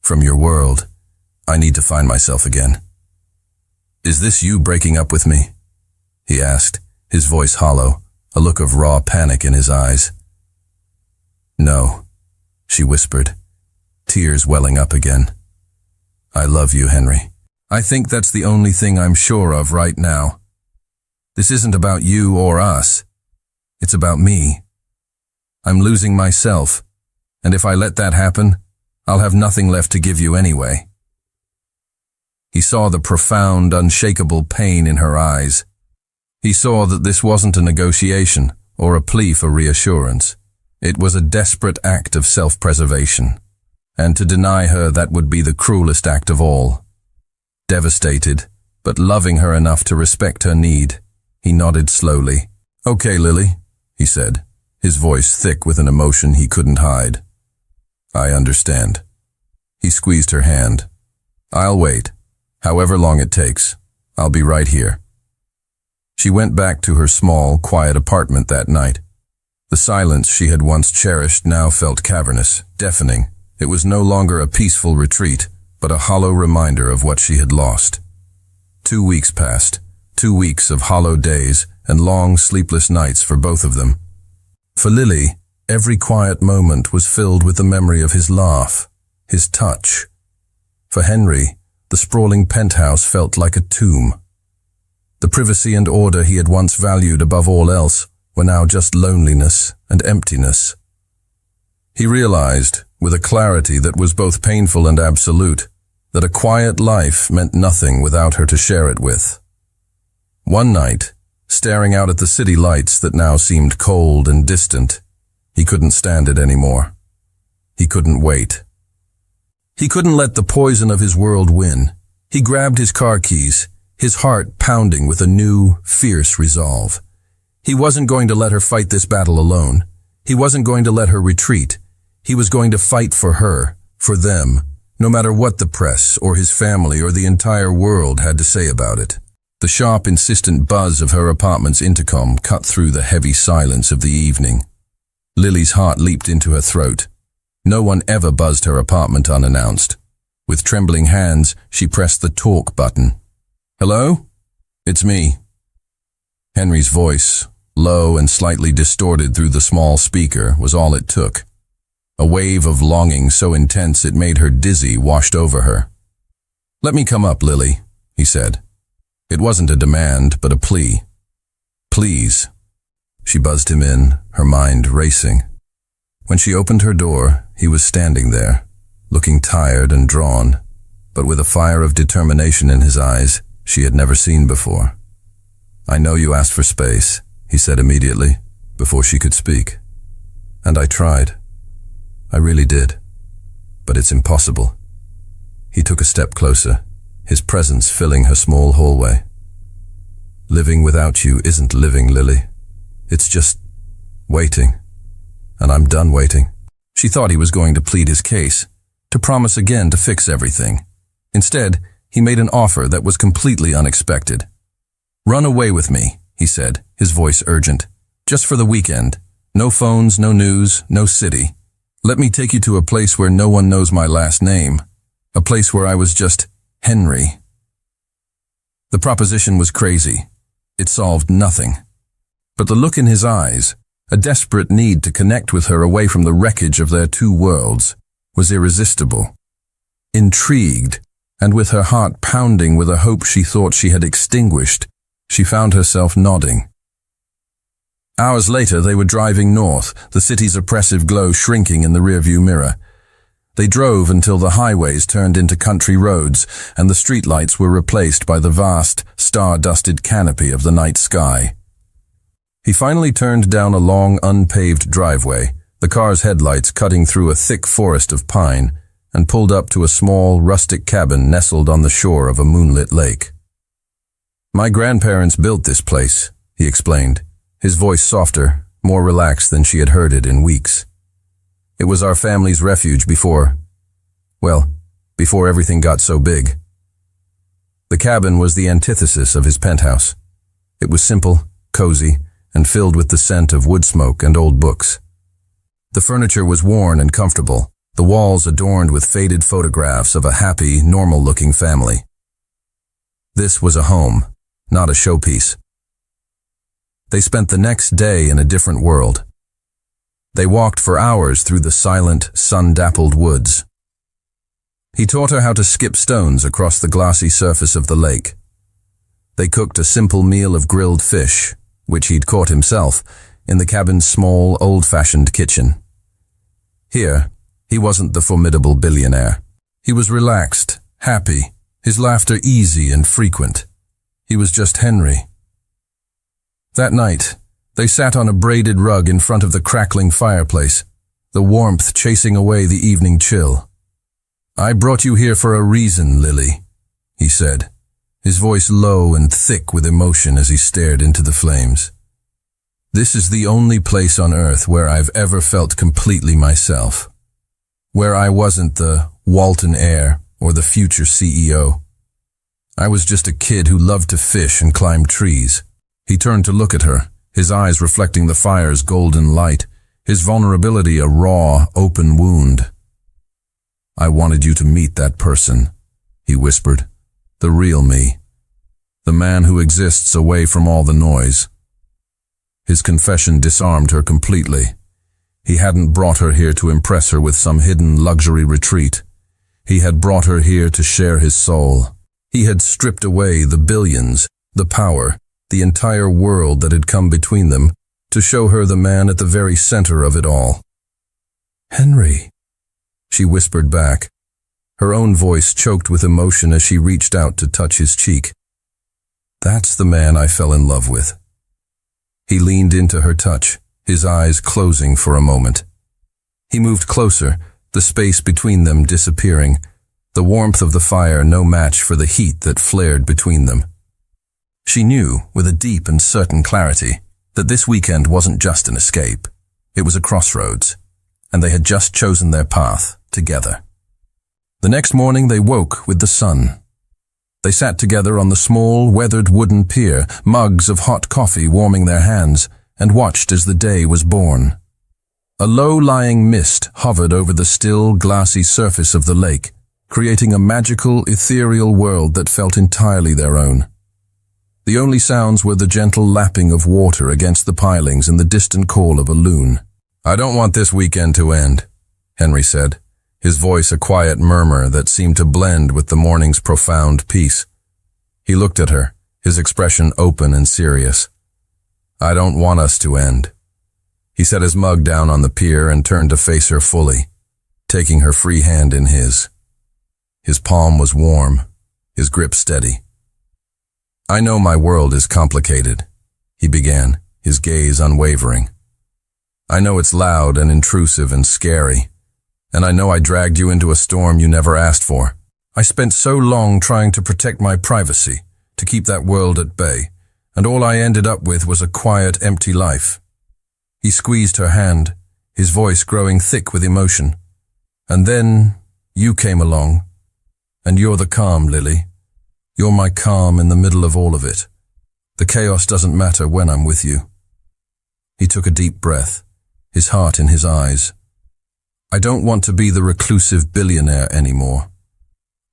from your world. I need to find myself again. Is this you breaking up with me? He asked, his voice hollow, a look of raw panic in his eyes. No, she whispered, tears welling up again. I love you, Henry. I think that's the only thing I'm sure of right now. This isn't about you or us. It's about me. I'm losing myself, and if I let that happen, I'll have nothing left to give you anyway. He saw the profound, unshakable pain in her eyes. He saw that this wasn't a negotiation or a plea for reassurance. It was a desperate act of self-preservation, and to deny her that would be the cruelest act of all. Devastated, but loving her enough to respect her need, he nodded slowly. Okay, Lily, he said, his voice thick with an emotion he couldn't hide. I understand. He squeezed her hand. I'll wait. However long it takes. I'll be right here. She went back to her small, quiet apartment that night. The silence she had once cherished now felt cavernous, deafening. It was no longer a peaceful retreat, but a hollow reminder of what she had lost. 2 weeks passed, 2 weeks of hollow days and long, sleepless nights for both of them. For Lily, every quiet moment was filled with the memory of his laugh, his touch. For Henry, the sprawling penthouse felt like a tomb. The privacy and order he had once valued above all else were now just loneliness and emptiness. He realized, with a clarity that was both painful and absolute, that a quiet life meant nothing without her to share it with. One night, staring out at the city lights that now seemed cold and distant, he couldn't stand it anymore. He couldn't wait. He couldn't let the poison of his world win. He grabbed his car keys, his heart pounding with a new, fierce resolve. He wasn't going to let her fight this battle alone. He wasn't going to let her retreat. He was going to fight for her, for them, no matter what the press or his family or the entire world had to say about it. The sharp, insistent buzz of her apartment's intercom cut through the heavy silence of the evening. Lily's heart leaped into her throat. No one ever buzzed her apartment unannounced. With trembling hands, she pressed the talk button. Hello? It's me. Henry's voice, low and slightly distorted through the small speaker, was all it took. A wave of longing so intense it made her dizzy washed over her. Let me come up, Lily, he said. It wasn't a demand, but a plea. Please. She buzzed him in, her mind racing. When she opened her door, he was standing there, looking tired and drawn, but with a fire of determination in his eyes she had never seen before. I know you asked for space, he said immediately, before she could speak. And I tried. I really did. But it's impossible. He took a step closer, his presence filling her small hallway. Living without you isn't living, Lily. It's just waiting. And I'm done waiting. She thought he was going to plead his case, to promise again to fix everything. Instead, he made an offer that was completely unexpected. Run away with me, he said, his voice urgent. Just for the weekend. No phones, no news, no city. Let me take you to a place where no one knows my last name. A place where I was just Henry. The proposition was crazy. It solved nothing. But the look in his eyes, a desperate need to connect with her away from the wreckage of their two worlds, was irresistible. Intrigued, and with her heart pounding with a hope she thought she had extinguished, she found herself nodding. Hours later, they were driving north, the city's oppressive glow shrinking in the rearview mirror. They drove until the highways turned into country roads, and the streetlights were replaced by the vast, star-dusted canopy of the night sky. He finally turned down a long, unpaved driveway, the car's headlights cutting through a thick forest of pine, and pulled up to a small, rustic cabin nestled on the shore of a moonlit lake. "My grandparents built this place," he explained, his voice softer, more relaxed than she had heard it in weeks. "It was our family's refuge before everything got so big." The cabin was the antithesis of his penthouse. It was simple, cozy, and filled with the scent of wood smoke and old books. The furniture was worn and comfortable, the walls adorned with faded photographs of a happy, normal-looking family. This was a home, not a showpiece. They spent the next day in a different world. They walked for hours through the silent, sun-dappled woods. He taught her how to skip stones across the glassy surface of the lake. They cooked a simple meal of grilled fish, which he'd caught himself, in the cabin's small, old-fashioned kitchen. Here, he wasn't the formidable billionaire. He was relaxed, happy, his laughter easy and frequent. He was just Henry. That night, they sat on a braided rug in front of the crackling fireplace, the warmth chasing away the evening chill. "I brought you here for a reason, Lily," he said, his voice low and thick with emotion as he stared into the flames. "This is the only place on earth where I've ever felt completely myself, where I wasn't the Walton heir or the future CEO. I was just a kid who loved to fish and climb trees." He turned to look at her, his eyes reflecting the fire's golden light, his vulnerability a raw, open wound. "I wanted you to meet that person," he whispered, "the real me, the man who exists away from all the noise." His confession disarmed her completely. He hadn't brought her here to impress her with some hidden luxury retreat. He had brought her here to share his soul. He had stripped away the billions, the power, the entire world that had come between them, to show her the man at the very center of it all. "Henry," she whispered back, her own voice choked with emotion as she reached out to touch his cheek. "That's the man I fell in love with." He leaned into her touch, his eyes closing for a moment. He moved closer, the space between them disappearing, the warmth of the fire no match for the heat that flared between them. She knew, with a deep and certain clarity, that this weekend wasn't just an escape. It was a crossroads, and they had just chosen their path, together. The next morning they woke with the sun. They sat together on the small, weathered wooden pier, mugs of hot coffee warming their hands, and watched as the day was born. A low-lying mist hovered over the still, glassy surface of the lake, creating a magical, ethereal world that felt entirely their own. The only sounds were the gentle lapping of water against the pilings and the distant call of a loon. "I don't want this weekend to end," Henry said, his voice a quiet murmur that seemed to blend with the morning's profound peace. He looked at her, his expression open and serious. "I don't want us to end." He set his mug down on the pier and turned to face her fully, taking her free hand in his. His palm was warm, his grip steady. "I know my world is complicated," he began, his gaze unwavering. "I know it's loud and intrusive and scary, and I know I dragged you into a storm you never asked for. I spent so long trying to protect my privacy, to keep that world at bay, and all I ended up with was a quiet, empty life." He squeezed her hand, his voice growing thick with emotion. "And then you came along, and you're the calm, Lily. You're my calm in the middle of all of it. The chaos doesn't matter when I'm with you." He took a deep breath, his heart in his eyes. "I don't want to be the reclusive billionaire anymore.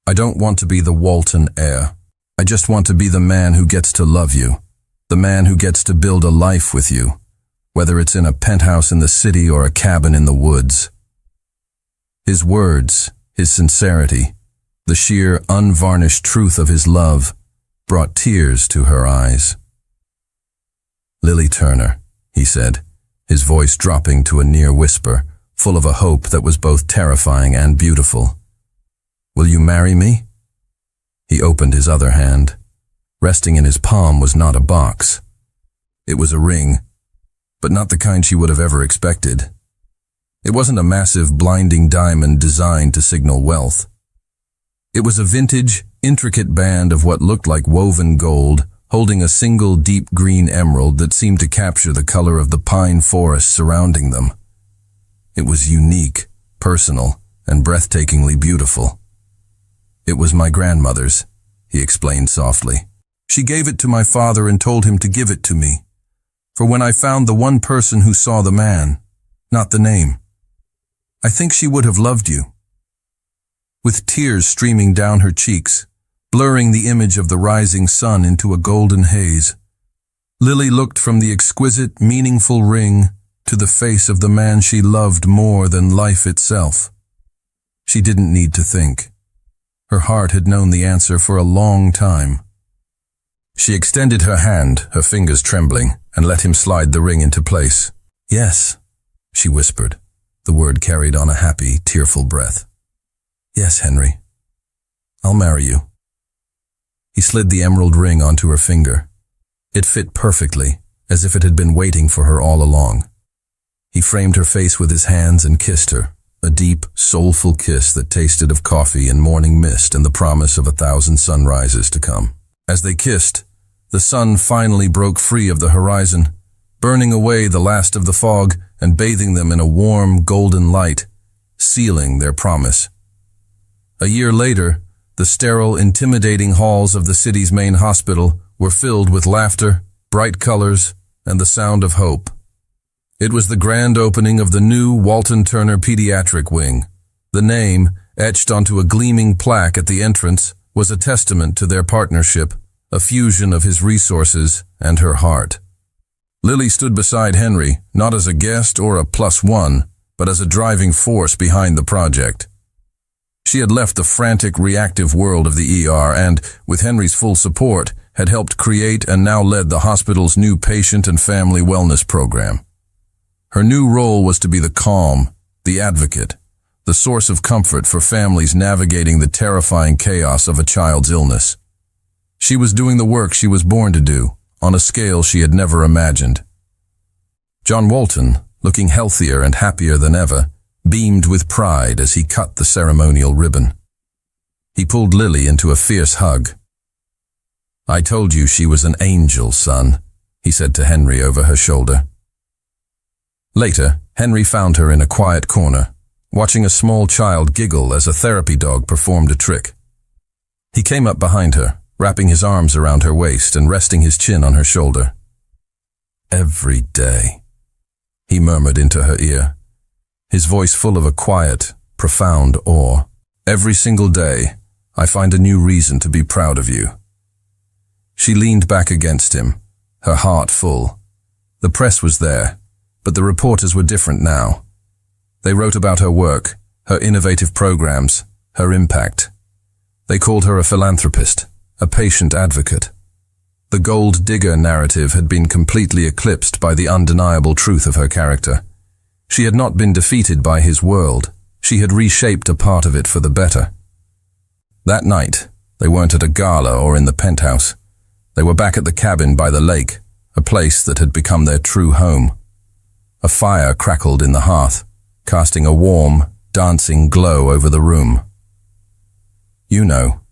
I don't want to be the Walton heir. I just want to be the man who gets to love you, the man who gets to build a life with you, whether it's in a penthouse in the city or a cabin in the woods." His words, his sincerity, the sheer, unvarnished truth of his love brought tears to her eyes. "Lily Turner," he said, his voice dropping to a near whisper, full of a hope that was both terrifying and beautiful. "Will you marry me?" He opened his other hand. Resting in his palm was not a box. It was a ring, but not the kind she would have ever expected. It wasn't a massive, blinding diamond designed to signal wealth. It was a vintage, intricate band of what looked like woven gold, holding a single deep green emerald that seemed to capture the color of the pine forest surrounding them. It was unique, personal, and breathtakingly beautiful. It was my grandmother's, he explained softly. She gave it to my father and told him to give it to me. For when I found the one person who saw the man, not the name, I think she would have loved you. With tears streaming down her cheeks, blurring the image of the rising sun into a golden haze, Lily looked from the exquisite, meaningful ring to the face of the man she loved more than life itself. She didn't need to think. Her heart had known the answer for a long time. She extended her hand, her fingers trembling, and let him slide the ring into place. "Yes," she whispered. The word carried on a happy, tearful breath. "Yes, Henry. I'll marry you." He slid the emerald ring onto her finger. It fit perfectly, as if it had been waiting for her all along. He framed her face with his hands and kissed her, a deep, soulful kiss that tasted of coffee and morning mist and the promise of 1,000 sunrises to come. As they kissed, the sun finally broke free of the horizon, burning away the last of the fog and bathing them in a warm, golden light, sealing their promise. A year later, the sterile, intimidating halls of the city's main hospital were filled with laughter, bright colors, and the sound of hope. It was the grand opening of the new Walton Turner Pediatric Wing. The name, etched onto a gleaming plaque at the entrance, was a testament to their partnership, a fusion of his resources and her heart. Lily stood beside Henry, not as a guest or a +1, but as a driving force behind the project. She had left the frantic, reactive world of the ER and, with Henry's full support, had helped create and now led the hospital's new patient and family wellness program. Her new role was to be the calm, the advocate, the source of comfort for families navigating the terrifying chaos of a child's illness. She was doing the work she was born to do, on a scale she had never imagined. John Walton, looking healthier and happier than ever, beamed with pride as he cut the ceremonial ribbon. He pulled Lily into a fierce hug. "I told you she was an angel, son," he said to Henry over her shoulder. Later, Henry found her in a quiet corner, watching a small child giggle as a therapy dog performed a trick. He came up behind her, wrapping his arms around her waist and resting his chin on her shoulder. "Every day," he murmured into her ear, his voice full of a quiet, profound awe. "Every single day, I find a new reason to be proud of you." She leaned back against him, her heart full. The press was there, but the reporters were different now. They wrote about her work, her innovative programs, her impact. They called her a philanthropist, a patient advocate. The gold digger narrative had been completely eclipsed by the undeniable truth of her character. She had not been defeated by his world. She had reshaped a part of it for the better. That night, they weren't at a gala or in the penthouse. They were back at the cabin by the lake, a place that had become their true home. A fire crackled in the hearth, casting a warm, dancing glow over the room. "You know,"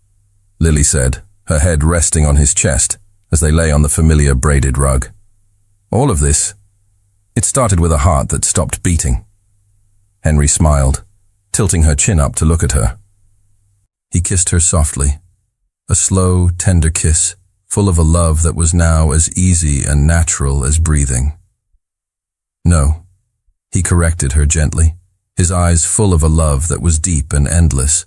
Lily said, her head resting on his chest as they lay on the familiar braided rug. "All of this, it started with a heart that stopped beating." Henry smiled, tilting her chin up to look at her. He kissed her softly, a slow, tender kiss, full of a love that was now as easy and natural as breathing. "No," he corrected her gently, his eyes full of a love that was deep and endless.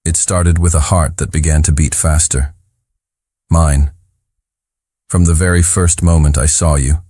"It started with a heart that began to beat faster. Mine. From the very first moment I saw you,